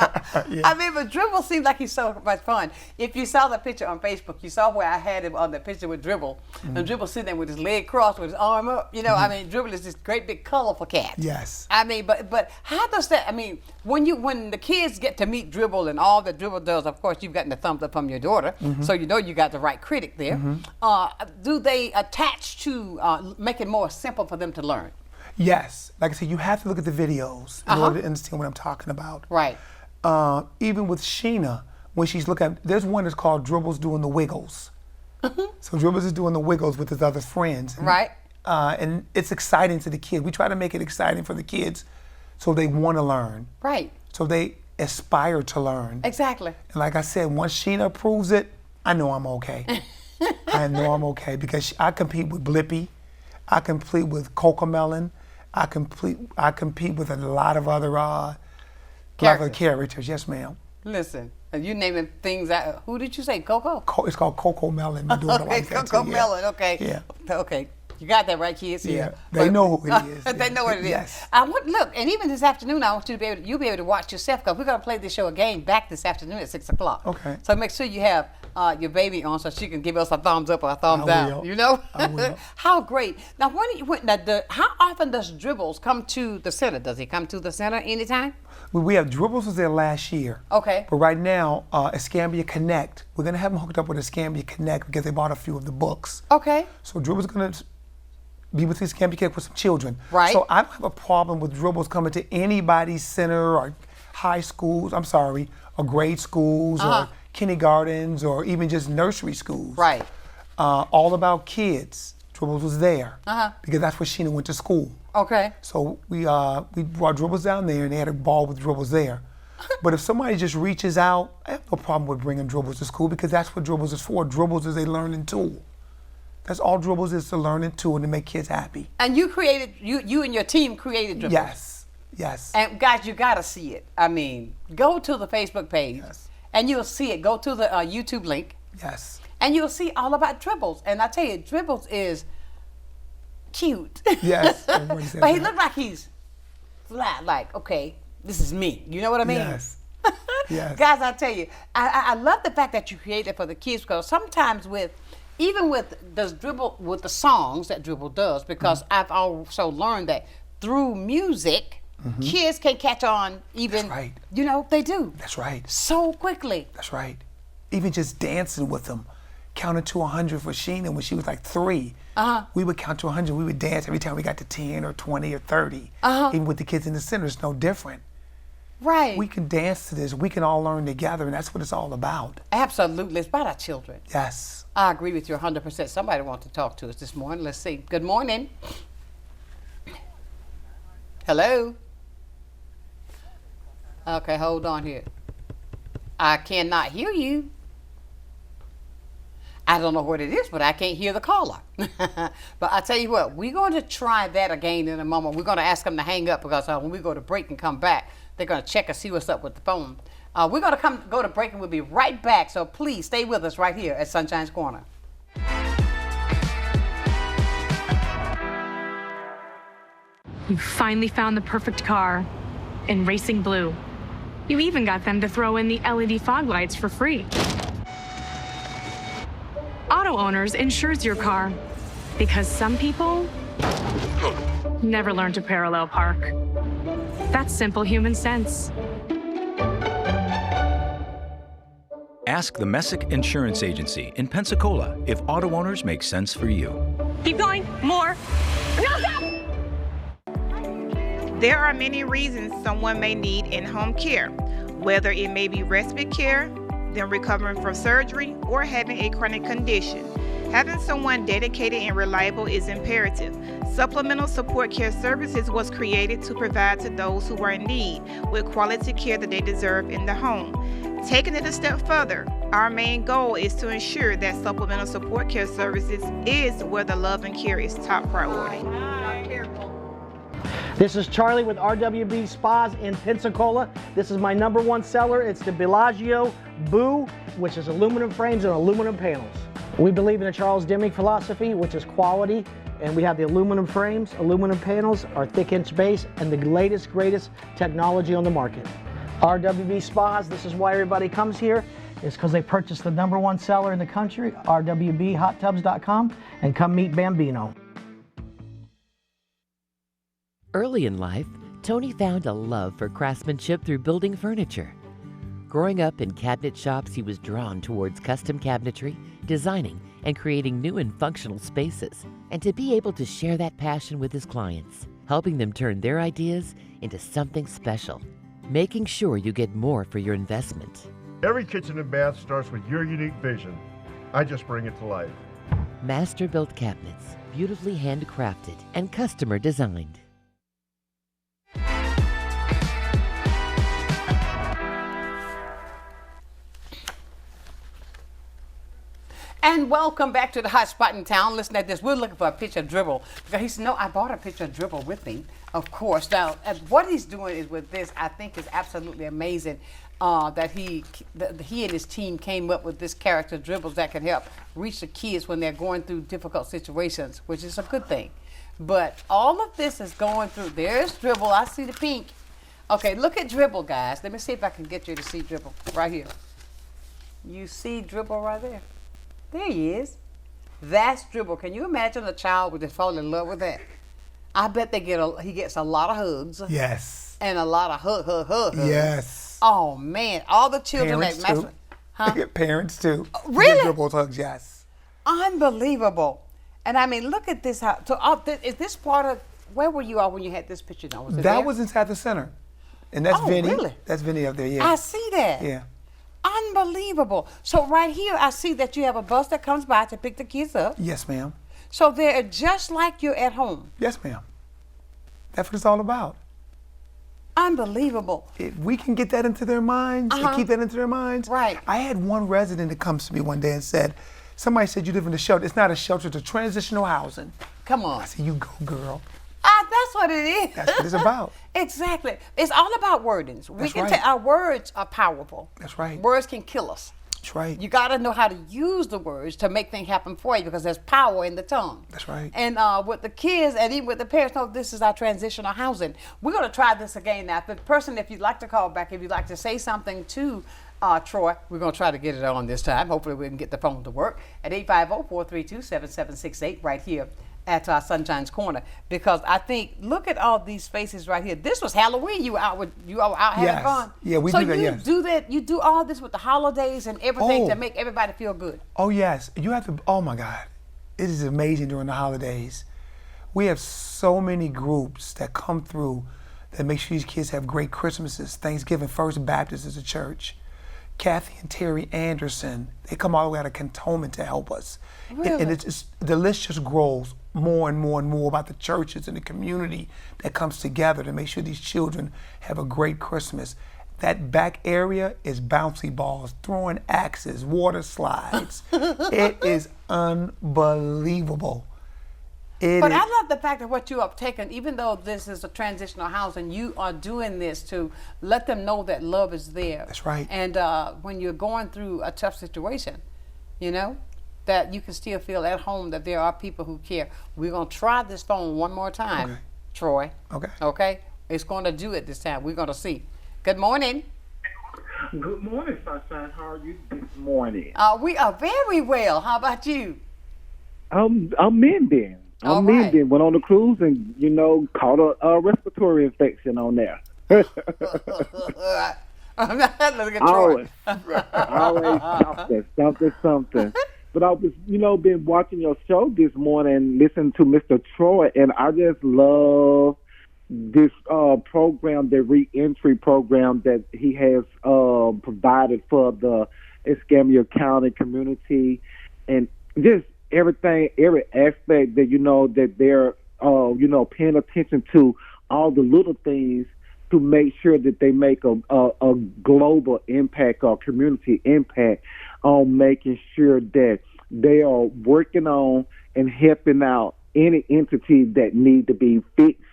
S2: Yeah.
S1: I mean, but Dribble seems like he's so much fun. If you saw the picture on Facebook, you saw where I had him on the picture with Dribble, and Dribble sitting there with his leg crossed, with his arm up. You know, I mean, Dribble is this great big colorful cat.
S2: Yes.
S1: I mean, but how does that? I mean, when the kids get to meet Dribble and all that Dribble does, of course, you've gotten the thumbs up from your daughter, so you know you got the right critic there. Do they attach to make it more simple for them to learn?
S2: Yes. Like I said, you have to look at the videos in order to understand what I'm talking about.
S1: Right.
S2: Even with Sheena, when she's looking at, there's one that's called Dribbles Doing the Wiggles. So Dribbles is doing the wiggles with his other friends. And,
S1: Right.
S2: And it's exciting to the kids. We try to make it exciting for the kids so they want to learn.
S1: Right.
S2: So they aspire to learn.
S1: Exactly.
S2: And like I said, once Sheena approves it, I know I'm okay. I know I'm okay because I compete with Blippi. I compete with Cocomelon. I compete with a lot of other characters. Yes, ma'am.
S1: Listen, you naming things out. Who did you say? Coco?
S2: It's called Cocomelon. My daughter
S1: Okay,
S2: likes that
S1: Coco
S2: too,
S1: Melon. Okay.
S2: Yeah.
S1: Okay. You got that right, kids?
S2: Yeah. They know who it is.
S1: They know what it is.
S2: Yes.
S1: Look, and even this afternoon, I want you to be able to watch yourself because we're going to play this show again back this afternoon at 6 o'clock.
S2: Okay.
S1: So make sure you have your baby on so she can give us a thumbs up or a thumbs
S2: I
S1: down.
S2: will.
S1: You know?
S2: I will.
S1: How great. Now, how often does Dribbles come to the center? Does he come to the center anytime?
S2: We have Dribbles was there last year.
S1: Okay.
S2: But right now, Escambia Connect, we're going to have them hooked up with Escambia Connect because they bought a few of the books.
S1: Okay.
S2: So Dribbles is going to be with Escambia Connect with some children.
S1: Right.
S2: So I don't have a problem with Dribbles coming to anybody's center or high schools, or grade schools or kindergartens or even just nursery schools.
S1: Right.
S2: All about kids. Dribbles was there because that's where Sheena went to school.
S1: Okay.
S2: So we brought Dribbles down there and they had a ball with Dribbles there. But if somebody just reaches out, I have no problem with bringing Dribbles to school because that's what Dribbles is for. Dribbles is a learning tool. That's all Dribbles is, a learning tool to make kids happy.
S1: And you and your team created Dribbles.
S2: Yes, yes.
S1: And guys, you gotta see it. I mean, go to the Facebook page and you'll see it. Go to the YouTube link.
S2: Yes.
S1: And you'll see all about Dribbles. And I tell you, Dribbles is cute.
S2: Yes.
S1: But he looked like he's flat, like, okay, this is me. You know what I mean?
S2: Yes. Yes.
S1: Guys, I tell you, I love the fact that you create it for the kids because sometimes even with the songs that Dribble does, because I've also learned that through music, kids can catch on even,
S2: That's right.
S1: You know, they do.
S2: That's right.
S1: So quickly.
S2: That's right. Even just dancing with them, counting to 100 for Sheena when she was like 3. We would count to 100. We would dance every time we got to 10 or 20 or 30. Even with the kids in the center, it's no different.
S1: Right.
S2: We can dance to this. We can all learn together, and that's what it's all about.
S1: Absolutely. It's about our children.
S2: Yes.
S1: I agree with you 100%. Somebody wants to talk to us this morning. Let's see. Good morning. Hello? Okay, hold on here. I cannot hear you. I don't know what it is, but I can't hear the caller. But I tell you what, we're going to try that again in a moment. We're going to ask them to hang up because when we go to break and come back, they're going to check and see what's up with the phone. We're going to go to break and we'll be right back. So please stay with us right here at Sunshine's Corner.
S9: You finally found the perfect car in racing blue. You even got them to throw in the LED fog lights for free. Auto Owners insures your car because some people never learn to parallel park. That's simple human sense.
S10: Ask the Messick Insurance Agency in Pensacola if auto owners make sense for you.
S9: Keep going, more. No, stop!
S11: There are many reasons someone may need in-home care, whether it may be respite care, them recovering from surgery, or having a chronic condition. Having someone dedicated and reliable is imperative. Supplemental Support Care Services was created to provide to those who are in need with quality care that they deserve in the home. Taking it a step further, our main goal is to ensure that Supplemental Support Care Services is where the love and care is top priority.
S12: This is Charlie with RWB Spas in Pensacola. This is my #1 seller. It's the Bellagio Boo, which is aluminum frames and aluminum panels. We believe in the Charles Deming philosophy, which is quality, and we have the aluminum frames, aluminum panels, our thick inch base, and the latest, greatest technology on the market. RWB Spas, this is why everybody comes here. It's because they purchased the #1 seller in the country, rwbhottubs.com, and come meet Bambino.
S13: Early in life, Tony found a love for craftsmanship through building furniture. Growing up in cabinet shops, he was drawn towards custom cabinetry, designing, and creating new and functional spaces. And to be able to share that passion with his clients, helping them turn their ideas into something special, making sure you get more for your investment.
S14: Every kitchen and bath starts with your unique vision. I just bring it to life.
S13: Master-built cabinets, beautifully handcrafted and customer designed.
S1: And welcome back to the hot spot in town. Listen at this. We're looking for a picture of Dribble. Because he said, no, I bought a picture of Dribble with me, of course. Now, what he's doing is with this, I think is absolutely amazing that he and his team came up with this character, Dribbles, that can help reach the kids when they're going through difficult situations, which is a good thing. But all of this is going through. There's Dribble. I see the pink. Okay, look at Dribble, guys. Let me see if I can get you to see Dribble right here. You see Dribble right there? There he is. That's Dribble. Can you imagine a child would just fall in love with that? I bet he gets a lot of hugs.
S2: Yes.
S1: And a lot of hugs.
S2: Yes.
S1: Oh man, all the children
S2: Parents
S1: that
S2: too. Huh? Parents too.
S1: Really?
S2: Dribble hugs, yes.
S1: Unbelievable. And I mean, look at this. Is this part of, where were you all when you had this picture done?
S2: That was inside the center. And that's Vinny.
S1: Really?
S2: That's Vinny up there, yeah.
S1: I see that.
S2: Yeah.
S1: Unbelievable. So right here, I see that you have a bus that comes by to pick the kids up.
S2: Yes, ma'am.
S1: So they're just like you're at home.
S2: Yes, ma'am. That's what it's all about.
S1: Unbelievable.
S2: If we can get that into their minds and keep that into their minds.
S1: Right.
S2: I had one resident that comes to me one day and said, somebody said you live in a shelter. It's not a shelter, it's a transitional housing.
S1: Come on.
S2: I said, you go, girl.
S1: That's what it is.
S2: That's what it's about.
S1: Exactly. It's all about wordings. We can take, our words are powerful.
S2: That's right.
S1: Words can kill us.
S2: That's right.
S1: You got to know how to use the words to make things happen for you because there's power in the tongue.
S2: That's right.
S1: And with the kids and even with the parents, no, this is our transitional housing. We're going to try this again now. If you'd like to call back, if you'd like to say something to Troy, we're going to try to get it on this time. Hopefully we can get the phone to work at 850-432-7768 right here at Sunshine's Corner, because I think, look at all these faces right here. This was Halloween. You all out having fun.
S2: Yeah, we do that. Yes.
S1: So you do that. You do all this with the holidays and everything to make everybody feel good.
S2: Oh yes, you have to. Oh my God, it is amazing during the holidays. We have so many groups that come through that make sure these kids have great Christmases. Thanksgiving, First Baptist is a church. Kathy and Terry Anderson, they come all the way out of Cantonment to help us.
S1: Really?
S2: And it's just, the list just grows more and more and more about the churches and the community that comes together to make sure these children have a great Christmas. That back area is bouncy balls, throwing axes, water slides. It is unbelievable.
S1: But I love the fact that what you have taken, even though this is a transitional house, and you are doing this to let them know that love is there.
S2: That's right.
S1: And when you're going through a tough situation, you know, that you can still feel at home that there are people who care. We're going to try this phone one more time,
S2: Okay.
S1: Troy.
S2: Okay.
S1: Okay? It's going to do it this time. We're going to see. Good morning.
S15: Good morning, Sonshine. How are you this morning?
S1: We are very well. How about you?
S15: I'm mending.
S1: All
S15: I'm
S1: right.
S15: mending. Went on the cruise and, caught a respiratory infection on there.
S1: Look at Troy.
S15: Always something. But I was, been watching your show this morning, listening to Mr. Troy, and I just love this program, the reentry program that he has provided for the Escambia County community, and just everything, every aspect that that they're paying attention to all the little things to make sure that they make a global impact or community impact on making sure that they are working on and helping out any entity that need to be fixed.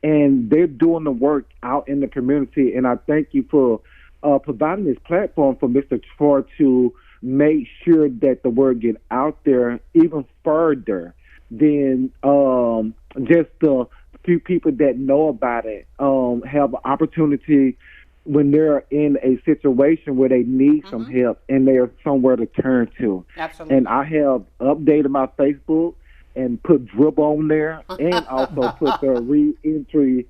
S15: And they're doing the work out in the community. And I thank you for providing this platform for Mr. Troy to make sure that the word get out there even further than just the few people that know about it have an opportunity when they're in a situation where they need some help and there's somewhere to turn to.
S1: Absolutely.
S15: And I have updated my Facebook and put Dribble on there, and also put the reentry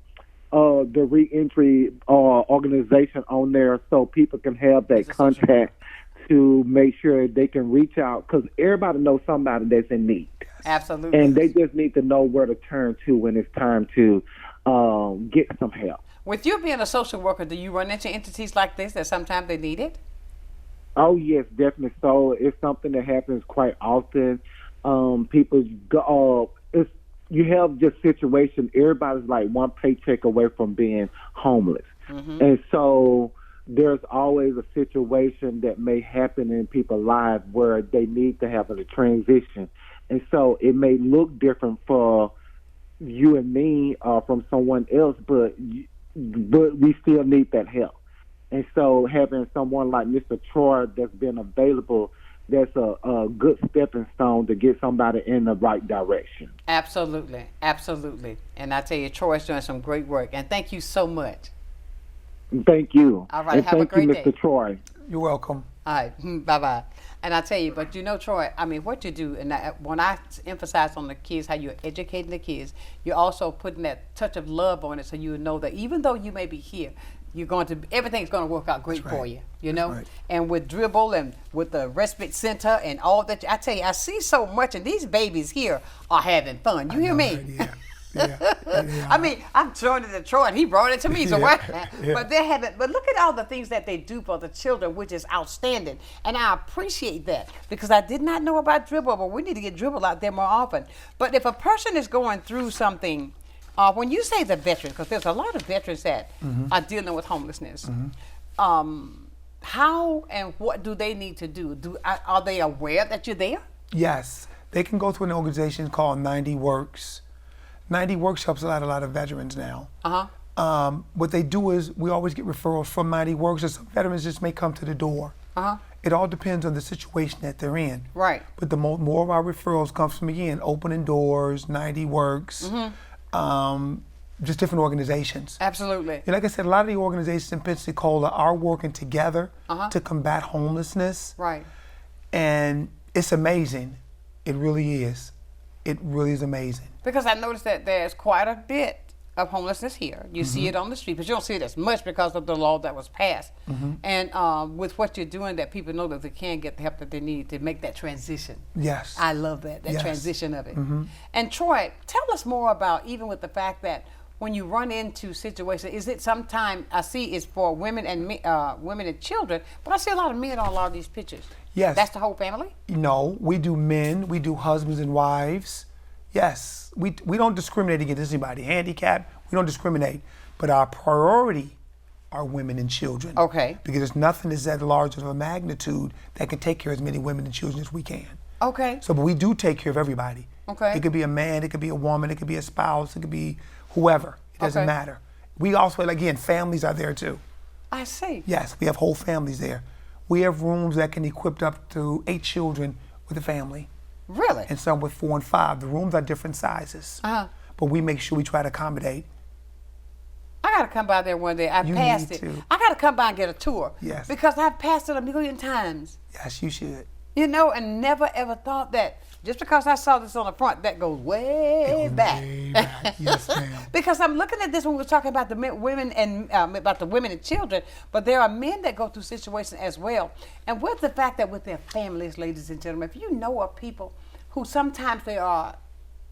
S15: organization on there, so people can have that contact to make sure they can reach out, because everybody knows somebody that's in need.
S1: Absolutely.
S15: And they just need to know where to turn to when it's time to get some help.
S1: With you being a social worker, do you run into entities like this that sometimes they need it?
S15: Oh yes, definitely. So it's something that happens quite often. People go, you have just situation. Everybody's like one paycheck away from being homeless, and so there's always a situation that may happen in people's lives where they need to have a transition, and so it may look different for you and me or from someone else, but we still need that help. And so having someone like Mr. Troy that's been available, that's a good stepping stone to get somebody in the right direction.
S1: Absolutely. Absolutely. And I tell you, Troy's doing some great work. And thank you so much.
S15: Thank you.
S1: All right.
S15: And
S1: have a great
S15: thank you,
S1: day.
S15: Mr. Troy.
S2: You're welcome.
S1: All right. Bye-bye. And I tell you, but Troy, I mean, what you do, and when I emphasize on the kids, how you're educating the kids, you're also putting that touch of love on it, so you know that even though you may be here, everything's going to work out great for you, Right. And with Dribble and with the Respite Center and all that, I tell you, I see so much, and these babies here are having fun. You hear me?
S2: Right, yeah.
S1: I mean, I'm throwing it to Troy, and he brought it to me. So
S2: Yeah.
S1: But they're having. But look at all the things that they do for the children, which is outstanding, and I appreciate that, because I did not know about Dribble, but we need to get Dribble out there more often. But if a person is going through something, when you say the veterans, because there's a lot of veterans that are dealing with homelessness, how and what do they need to do? Are they aware that you're there?
S2: Yes. They can go to an organization called 90 Works. 90 Works helps out a lot of veterans now. What they do is we always get referrals from 90 Works, or some veterans just may come to the door. It all depends on the situation that they're in.
S1: Right.
S2: But the more of our referrals comes from, again, Opening Doors, 90 Works, just different organizations.
S1: Absolutely.
S2: And like I said, a lot of the organizations in Pensacola are working together to combat homelessness.
S1: Right.
S2: And it's amazing. It really is. It really is amazing.
S1: Because I noticed that there's quite a bit of homelessness here. You see it on the street, but you don't see it as much because of the law that was passed. And with what you're doing, that people know that they can get the help that they need to make that transition.
S2: Yes.
S1: I love that
S2: Yes.
S1: transition of it. And Troy, tell us more about, even with the fact that when you run into situations, is it sometimes I see it's for women and children, but I see a lot of men on a lot of these pictures.
S2: Yes.
S1: That's the whole family?
S2: No, we do men, we do husbands and wives. Yes, we don't discriminate against anybody. Handicapped, we don't discriminate. But our priority are women and children.
S1: Okay.
S2: Because there's nothing that's that large of a magnitude that can take care of as many women and children as we can.
S1: Okay.
S2: So, but we do take care of everybody.
S1: Okay.
S2: It could be a man, it could be a woman, it could be a spouse, it could be whoever. It doesn't
S1: Okay.
S2: matter. We also, again, families are there too.
S1: I see.
S2: Yes, we have whole families there. We have rooms that can equip up to 8 children with a family.
S1: Really?
S2: And some with 4 and 5. The rooms are different sizes.
S1: Uh-huh.
S2: But we make sure we try to accommodate.
S1: I got to come by there one day. I
S2: You
S1: passed
S2: need
S1: it.
S2: to.
S1: I got to come by and get a tour.
S2: Yes.
S1: Because I've passed it a million times.
S2: Yes, you should.
S1: You know, and never ever thought that just because I saw this on the front, that goes way back.
S2: Way back. Yes, ma'am.
S1: Because I'm looking at this when we were talking about the women and about the women and children, but there are men that go through situations as well. And with the fact that with their families, ladies and gentlemen, if you know of people who sometimes they are,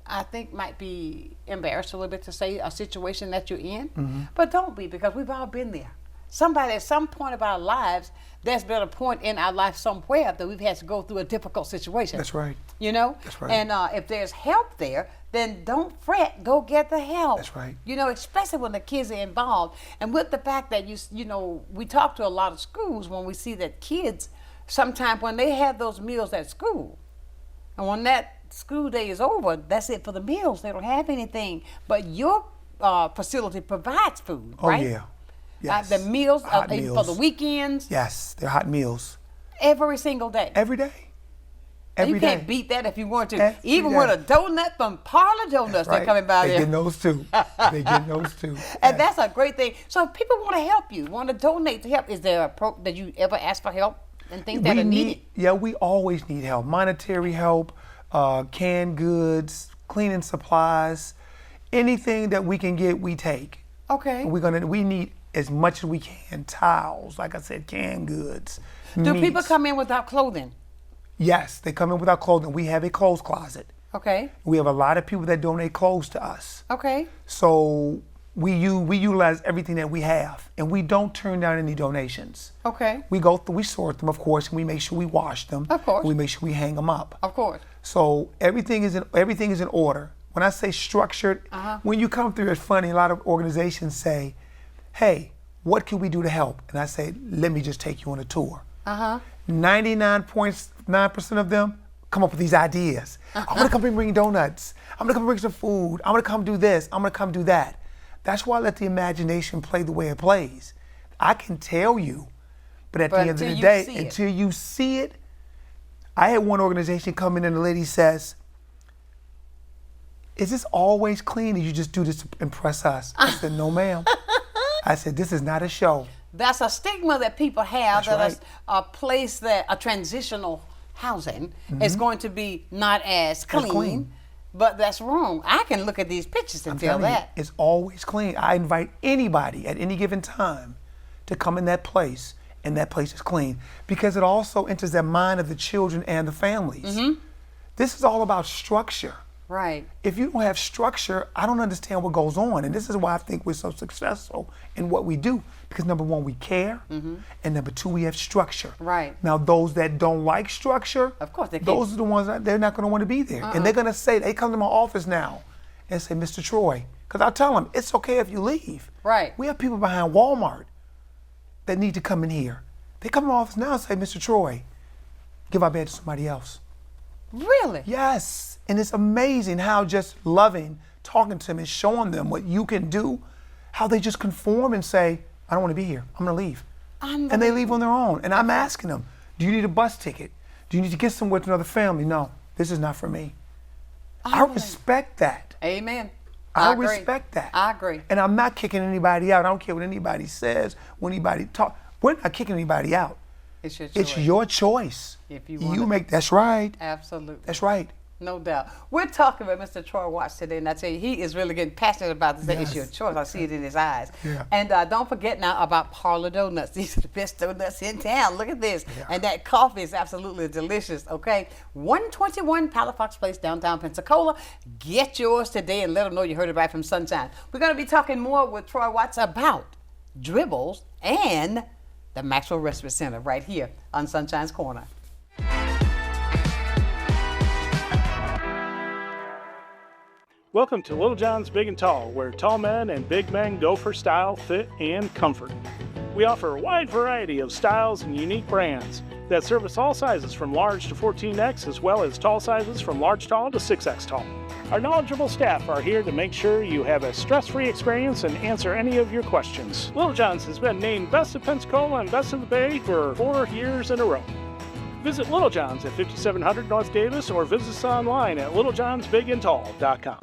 S1: I think might be embarrassed a little bit to say a situation that you're in, but don't be, because we've all been there. Somebody at some point of our lives, there's been a point in our life somewhere that we've had to go through a difficult situation.
S2: That's right.
S1: You know?
S2: That's right.
S1: And if there's help there, then don't fret, go get the help.
S2: That's right.
S1: You know, especially when the kids are involved. And with the fact that, you know, we talk to a lot of schools when we see that kids, sometimes when they have those meals at school, and when that school day is over, that's it for the meals. They don't have anything. But your facility provides food,
S2: Oh,
S1: right?
S2: yeah. Yes.
S1: The meals,
S2: Hot
S1: for
S2: meals.
S1: the weekends,
S2: Yes, they're hot meals.
S1: every single day.
S2: Every day.
S1: And
S2: Every
S1: you
S2: day.
S1: can't beat that if you want to.
S2: Every
S1: Even
S2: day.
S1: with a donut from Parlor Donuts, they're
S2: Right.
S1: coming by
S2: They
S1: there.
S2: getting those too. They getting those too.
S1: And that's a great thing. So if people want to help you, want to donate to help, is there did you ever ask for help and things that are needed?
S2: Yeah, we always need help. Monetary help, canned goods, cleaning supplies, anything that we can get, we take.
S1: Okay.
S2: We need as much as we can. Towels, like I said, canned goods.
S1: Do people
S2: meats.
S1: come in without clothing?
S2: Yes, they come in without clothing. We have a clothes closet.
S1: Okay.
S2: We have a lot of people that donate clothes to us.
S1: Okay.
S2: So we utilize everything that we have, and we don't turn down any donations.
S1: Okay.
S2: We go through, we sort them, of course, and we make sure we wash them.
S1: Of course.
S2: We make sure we hang them up.
S1: Of course.
S2: So everything is in order. When I say structured, when you come through, it's funny. A lot of organizations say, "Hey, what can we do to help?" And I say, "Let me just take you on a tour." 99.9% of them come up with these ideas. I'm gonna come bring donuts. I'm gonna come bring some food. I'm gonna come do this. I'm gonna come do that. That's why I let the imagination play the way it plays. I can tell you, but at the end of the day, until you see it, I had one organization come in and the lady says, "Is this always clean, or you just do this to impress us?" I said, "No, ma'am." I said, "This is not a show."
S1: That's a stigma that people have.
S2: That's
S1: that
S2: right.
S1: a place that a transitional housing is going to be not as clean,
S2: clean.
S1: But that's wrong. I can look at these pictures and
S2: I'm
S1: tell
S2: telling you,
S1: that.
S2: it's always clean. I invite anybody at any given time to come in that place, and that place is clean, because it also enters the mind of the children and the families. This is all about structure.
S1: Right.
S2: If you don't have structure, I don't understand what goes on. And this is why I think we're so successful in what we do. Because number one, we care. And number two, we have structure.
S1: Right.
S2: Now, those that don't like structure,
S1: Of course they can't.
S2: those are the ones that they're not going to want to be there. And they're going to say, they come to my office now and say, "Mr. Troy," because I'll tell them, it's okay if you leave.
S1: Right.
S2: We have people behind Walmart that need to come in here. They come to my office now and say, "Mr. Troy, give our bed to somebody else."
S1: Really?
S2: Yes. And it's amazing how just loving, talking to them and showing them what you can do, how they just conform and say, "I don't want to be here. I'm going to leave." And they leave on their own. And I'm asking them, "Do you need a bus ticket? Do you need to get somewhere to another family?" "No, this is not for me." I respect that.
S1: Amen.
S2: I
S1: agree.
S2: respect that.
S1: I agree.
S2: And I'm not kicking anybody out. I don't care what anybody says, when anybody talk. We're not kicking anybody out.
S1: It's your choice.
S2: It's your choice.
S1: If you
S2: You
S1: wanna-
S2: make, that's right.
S1: Absolutely.
S2: That's right.
S1: No doubt. We're talking with Mr. Troy Watts today, and I tell you, he is really getting passionate about this issue of choice. I see it in his eyes.
S2: Yeah.
S1: And don't forget now about Parlor Donuts. These are the best donuts in town. Look at this.
S2: Yeah.
S1: And that coffee is absolutely delicious, okay? 121 Palafox Place, downtown Pensacola. Get yours today and let them know you heard it right from Sonshine. We're going to be talking more with Troy Watts about Dribbles and the Maxwell Respite Center right here on Sonshine's Corner.
S6: Welcome to Little John's Big and Tall, where tall men and big men go for style, fit, and comfort. We offer a wide variety of styles and unique brands that service all sizes from large to 14X, as well as tall sizes from large tall to 6X tall. Our knowledgeable staff are here to make sure you have a stress-free experience and answer any of your questions. Little John's has been named Best of Pensacola and Best of the Bay for 4 years in a row. Visit Little John's at 5700 North Davis or visit us online at littlejohnsbigandtall.com.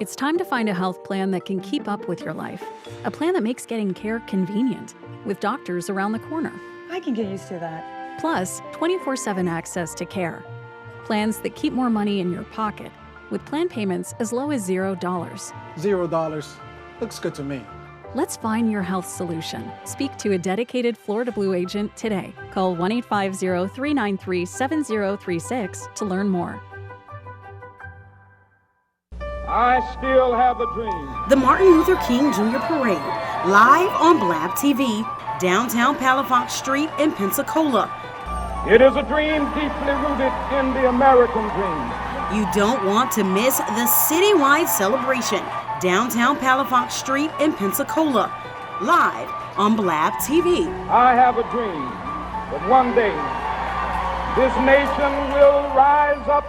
S16: It's time to find a health plan that can keep up with your life. A plan that makes getting care convenient, with doctors around the corner.
S17: I can get used to that.
S16: Plus, 24/7 access to care. Plans that keep more money in your pocket, with plan payments as low as $0.
S18: $0. Looks good to me.
S16: Let's find your health solution. Speak to a dedicated Florida Blue agent today. Call 1-850-393-7036 to learn more.
S19: I still have a dream.
S20: The Martin Luther King Jr. Parade, live on Blab TV, downtown Palafox Street in Pensacola.
S19: It is a dream deeply rooted in the American dream.
S20: You don't want to miss the citywide celebration, downtown Palafox Street in Pensacola, live on Blab TV.
S19: I have a dream that one day this nation will rise up.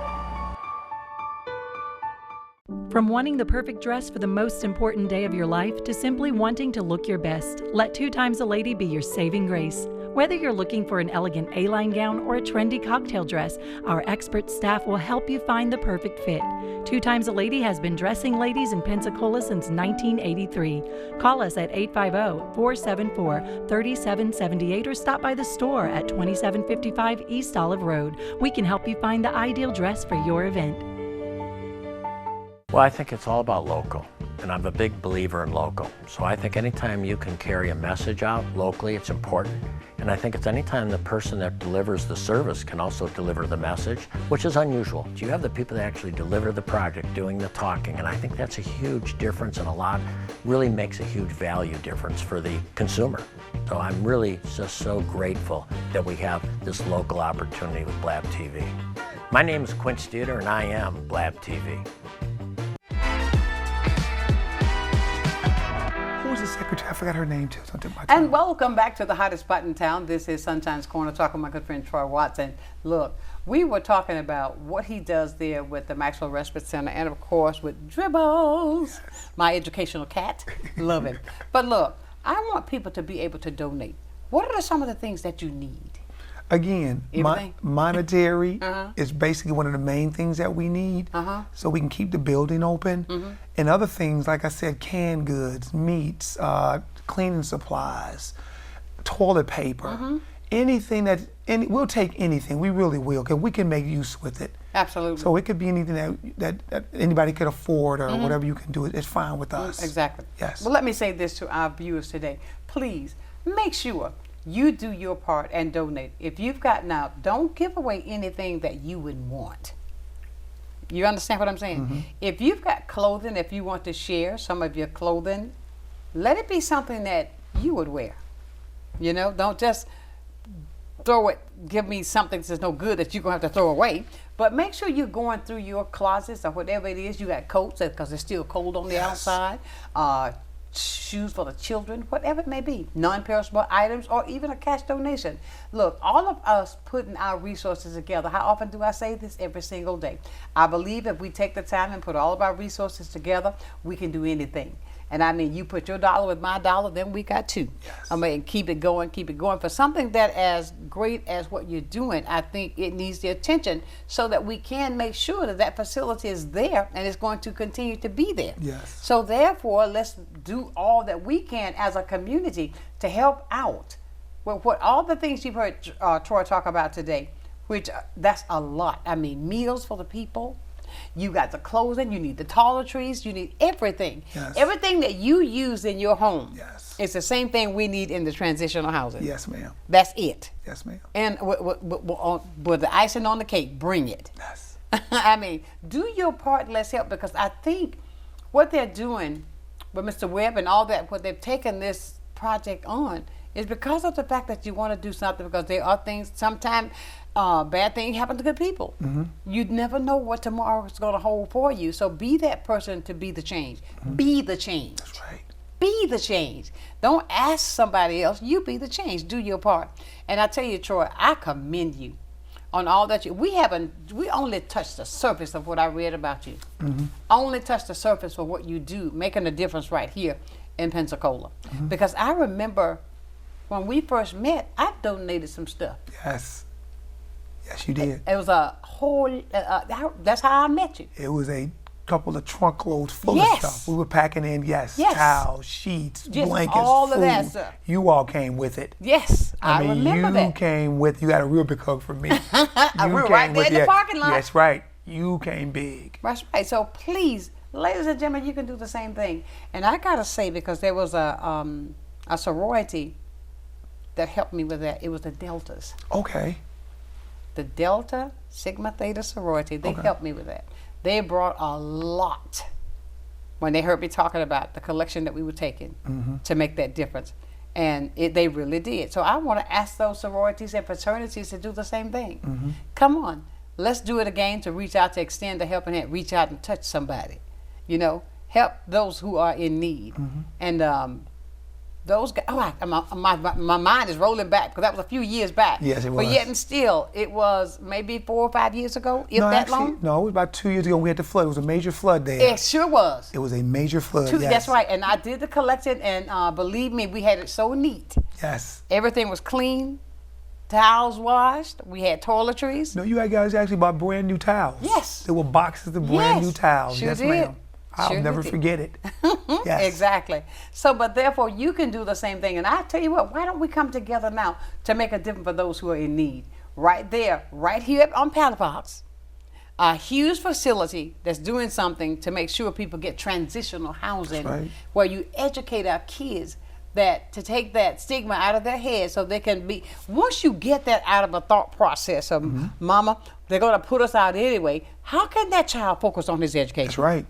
S21: From wanting the perfect dress for the most important day of your life to simply wanting to look your best, let 2 Times a Lady be your saving grace. Whether you're looking for an elegant A-line gown or a trendy cocktail dress, our expert staff will help you find the perfect fit. 2 Times a Lady has been dressing ladies in Pensacola since 1983. Call us at 850-474-3778 or stop by the store at 2755 East Olive Road. We can help you find the ideal dress for your event.
S22: Well, I think it's all about local, and I'm a big believer in local. So I think anytime you can carry a message out locally, it's important. And I think it's anytime the person that delivers the service can also deliver the message, which is unusual. You have the people that actually deliver the project doing the talking, and I think that's a huge difference and really makes a huge value difference for the consumer. So I'm really just so grateful that we have this local opportunity with Blab TV. My name is Quince Dieter, and I am Blab TV.
S2: Who was the secretary? I forgot her name too.
S1: And welcome back to the hottest spot in town. This is Sonshine's Corner, talking with my good friend Troy Watts. And look, we were talking about what he does there with the Maxwell Respite Center, and of course with Dribbles, my educational cat. Love him. But look, I want people to be able to donate. What are some of the things that you need?
S2: Again, monetary is basically one of the main things that we need, so we can keep the building open. And other things, like I said, canned goods, meats, cleaning supplies, toilet paper, anything we'll take anything. We really will, because we can make use with it.
S1: Absolutely.
S2: So it could be anything that anybody could afford, or whatever you can do. It's fine with us.
S1: Exactly.
S2: Yes.
S1: Well, let me say this to our viewers today. Please make sure you do your part and donate. If you've got don't give away anything that you would want. You understand what I'm saying? If you've got clothing, if you want to share some of your clothing, let it be something that you would wear. You know, don't just give me something that's no good that you're going to have to throw away. But make sure you're going through your closets or whatever it is. You got coats because it's still cold on the outside. Shoes for the children, whatever it may be, non-perishable items, or even a cash donation. Look, all of us putting our resources together. How often do I say this? Every single day. I believe if we take the time and put all of our resources together, we can do anything. And I mean, you put your dollar with my dollar, then we got two. Yes. I mean, keep it going, keep it going. For something that as great as what you're doing, I think it needs the attention so that we can make sure that that facility is there and it's going to continue to be there.
S2: Yes.
S1: So therefore, let's do all that we can as a community to help out. Well, what all the things you've heard Troy talk about today, which that's a lot. I mean, meals for the people. You got the clothing, you need the toiletries, you need everything.
S2: Yes.
S1: Everything that you use in your home.
S2: Yes.
S1: It's the same thing we need in the transitional housing.
S2: Yes, ma'am.
S1: That's it.
S2: Yes, ma'am.
S1: And with the icing on the cake, bring it.
S2: Yes.
S1: I mean, do your part, let's help, because I think what they're doing with Mr. Webb and all that, what they've taken this project on, is because of the fact that you want to do something, because there are things, sometimes bad things happen to good people. You'd never know what tomorrow is going to hold for you. So be that person to be the change. Be the change.
S2: That's right.
S1: Be the change. Don't ask somebody else. You be the change. Do your part. And I tell you, Troy, I commend you on all that you. We only touched the surface of what I read about you. Only touched the surface of what you do, making a difference right here in Pensacola. Because I remember when we first met, I donated some stuff.
S2: Yes. Yes, you did.
S1: It was a whole, that's how I met you.
S2: It was a couple of trunk loads full
S1: Yes.
S2: of stuff. We were packing in,
S1: Yes.
S2: towels, sheets,
S1: Just
S2: blankets,
S1: all of
S2: food.
S1: that stuff.
S2: You all came with it.
S1: Yes, I
S2: mean,
S1: remember
S2: you
S1: that.
S2: came with, you got a real big hug from me.
S1: We were right there in the parking lot.
S2: That's right. You came big.
S1: That's right. So please, ladies and gentlemen, you can do the same thing. And I gotta say, because there was a sorority that helped me with that. It was the Deltas.
S2: Okay.
S1: The Delta Sigma Theta sorority, they helped me with that. They brought a lot when they heard me talking about the collection that we were taking to make that difference. And they really did. So I want to ask those sororities and fraternities to do the same thing. Come on, let's do it again, to reach out, to extend a helping hand, reach out and touch somebody. You know, help those who are in need. And those guys, my mind is rolling back, because that was a few years back.
S2: Yes, it was.
S1: But yet and still, it was maybe 4 or 5 years ago, if that long.
S2: No, it was about 2 years ago. We had the flood. It was a major flood there.
S1: It sure was.
S2: It was a major flood. Yes.
S1: That's right. And I did the collection, and believe me, we had it so neat.
S2: Yes.
S1: Everything was clean, towels washed. We had toiletries.
S2: No, you guys actually bought brand new towels.
S1: Yes.
S2: There were boxes of brand new towels.
S1: Sure
S2: yes,
S1: did.
S2: ma'am. I'll
S1: Sure
S2: never
S1: did.
S2: forget it. Yes.
S1: Exactly. So, but therefore, you can do the same thing. And I tell you what, why don't we come together now to make a difference for those who are in need? Right there, right here on Palafox, a huge facility that's doing something to make sure people get transitional housing, where you educate our kids to take that stigma out of their head, so they can be, once you get that out of a thought process of, mama, they're going to put us out anyway, how can that child focus on his education?
S2: That's right.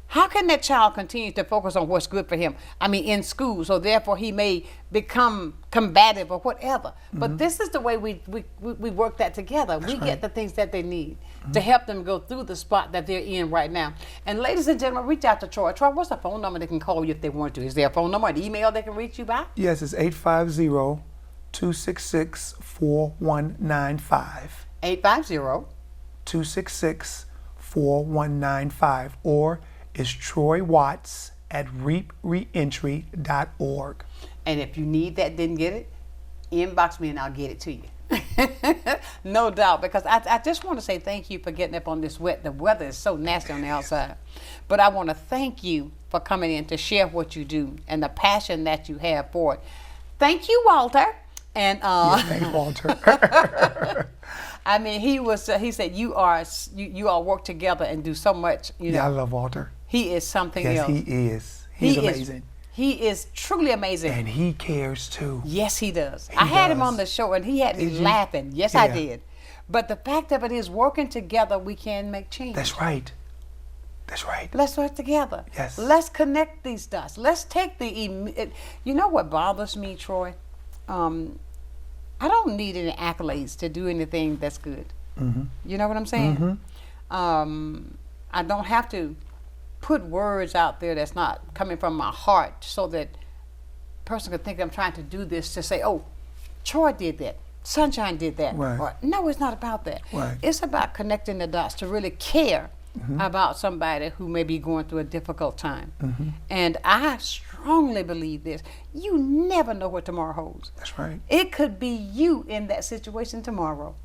S1: How can that child continue to focus on what's good for him? I mean, in school, so therefore he may become combative or whatever. But this is the way we work that together. We get the things that they need to help them go through the spot that they're in right now. And ladies and gentlemen, reach out to Troy. Troy, what's the phone number they can call you if they want to? Is there a phone number, an email they can reach you by?
S2: Yes, it's 850-266-4195. 850-266-4195. Or it's Troy Watts at reapreentry.org.
S1: And if you need that, didn't get it, inbox me and I'll get it to you. No doubt, because I just want to say thank you for getting up on this wet. The weather is so nasty on the outside. But I want to thank you for coming in to share what you do and the passion that you have for it. Thank you, Walter. And
S2: thanks, Walter.
S1: I mean, he said you all work together and do so much. You know,
S2: I love Walter.
S1: He is something
S2: else.
S1: Yes,
S2: he is. He's amazing.
S1: He is truly amazing.
S2: And he cares too.
S1: Yes, he does. I had him on the show and he had me laughing. Yes, I did. But the fact of it is, working together, we can make change.
S2: That's right. That's right.
S1: Let's work together.
S2: Yes.
S1: Let's connect these dots. Let's take you know what bothers me, Troy? I don't need any accolades to do anything that's good. You know what I'm saying? I don't have to put words out there that's not coming from my heart, so that a person could think I'm trying to do this to say, oh, Troy did that, Sonshine did that.
S2: Right.
S1: Or, no, it's not about that.
S2: Right.
S1: It's about connecting the dots to really care about somebody who may be going through a difficult time. And I strongly believe this. You never know what tomorrow holds.
S2: That's right.
S1: It could be you in that situation tomorrow.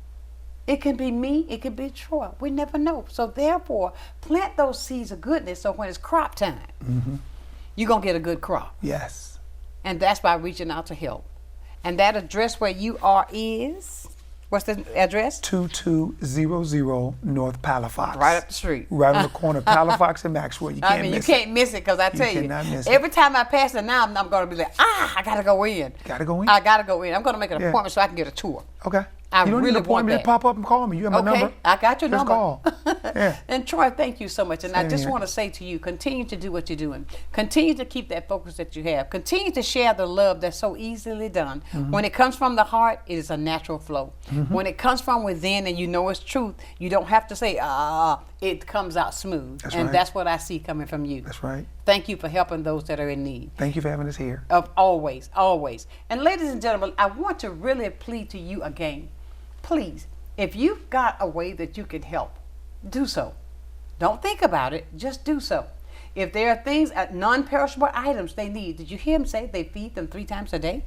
S1: It can be me, it could be Troy. We never know. So therefore, plant those seeds of goodness, so when it's crop time, you're going to get a good crop.
S2: Yes.
S1: And that's by reaching out to help. And that address where you are is What's the address?
S2: 2200 North Palafox.
S1: Right up the street.
S2: Right on the corner of Palafox and Maxwell. You can't miss it.
S1: You can't miss it because I tell you, every time I pass it now, I'm going to be like, I got to go in.
S2: Got to go in?
S1: I got to go in. I'm going to make an appointment so I can get a tour.
S2: Okay.
S1: I
S2: you don't
S1: really
S2: need an appointment.
S1: want that.
S2: Pop up and call me. You have my number.
S1: I got your number.
S2: Just call. Yeah.
S1: And Troy, thank you so much. And I
S2: Same
S1: just
S2: here.
S1: want to say to you, continue to do what you're doing. Continue to keep that focus that you have. Continue to share the love that's so easily done.
S2: Mhm.
S1: When it comes from the heart, it is a natural flow.
S2: Mhm.
S1: When it comes from within and you know it's truth, you don't have to say, it comes out smooth.
S2: That's
S1: and
S2: right.
S1: that's what I see coming from you.
S2: That's right.
S1: Thank you for helping those that are in need.
S2: Thank you for having us here.
S1: Always, always. And ladies and gentlemen, I want to really plead to you again. Please, if you've got a way that you can help, do so. Don't think about it, just do so. If there are things, non-perishable items they need, did you hear him say they feed them 3 times a day?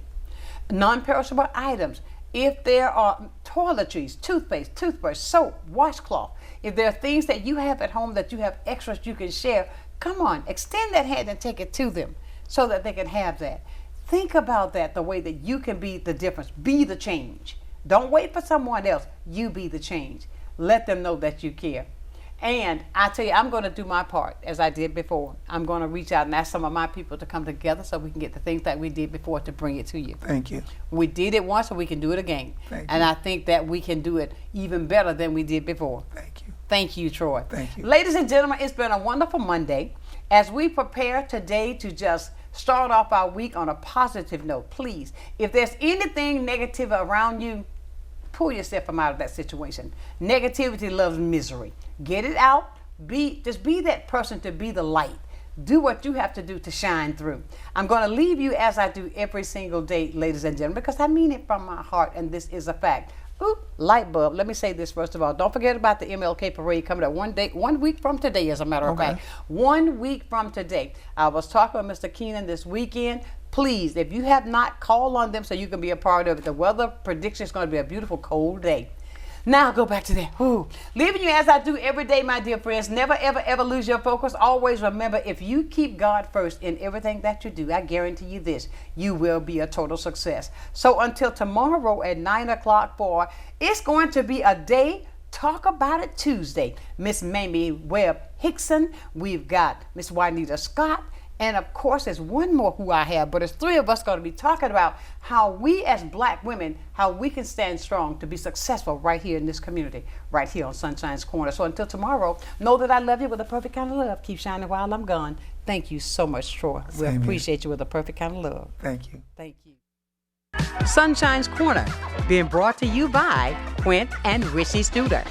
S1: Non-perishable items. If there are toiletries, toothpaste, toothbrush, soap, washcloth, if there are things that you have at home that you have extras you can share, come on, extend that hand and take it to them so that they can have that. Think about that, the way that you can be the difference, be the change. Don't wait for someone else. You be the change. Let them know that you care. And I tell you, I'm going to do my part as I did before. I'm going to reach out and ask some of my people to come together so we can get the things that we did before to bring it to you.
S2: Thank you.
S1: We did it once, so we can do it again.
S2: Thank
S1: and
S2: you.
S1: I think that we can do it even better than we did before.
S2: Thank you.
S1: Thank you, Troy.
S2: Thank you.
S1: Ladies and gentlemen, it's been a wonderful Monday. As we prepare today to just start off our week on a positive note, please, if there's anything negative around you, pull yourself from out of that situation. Negativity loves misery. Get it out. Just be that person to be the light. Do what you have to do to shine through. I'm going to leave you as I do every single day, ladies and gentlemen, because I mean it from my heart, and this is a fact. Ooh, light bulb. Let me say this first of all. Don't forget about the MLK parade coming up 1 week from today, as a matter of fact. 1 week from today. I was talking with Mr. Keenan this weekend. Please, if you have not, call on them so you can be a part of it. The weather prediction is going to be a beautiful cold day. Now go back to that. Ooh. Leaving you as I do every day, my dear friends. Never, ever, ever lose your focus. Always remember, if you keep God first in everything that you do, I guarantee you this, you will be a total success. So until tomorrow at 9 o'clock it's going to be a day, Talk About It Tuesday. Miss Mamie Webb Hickson. We've got Miss Juanita Scott. And of course, there's one more who I have, but it's 3 of us going to be talking about how we as black women, how we can stand strong to be successful right here in this community, right here on Sunshine's Corner. So until tomorrow, know that I love you with a perfect kind of love. Keep shining while I'm gone. Thank you so much, Troy. We appreciate you with a perfect kind of love.
S2: Thank you.
S1: Thank you.
S3: Sunshine's Corner, being brought to you by Quint and Richie Studer.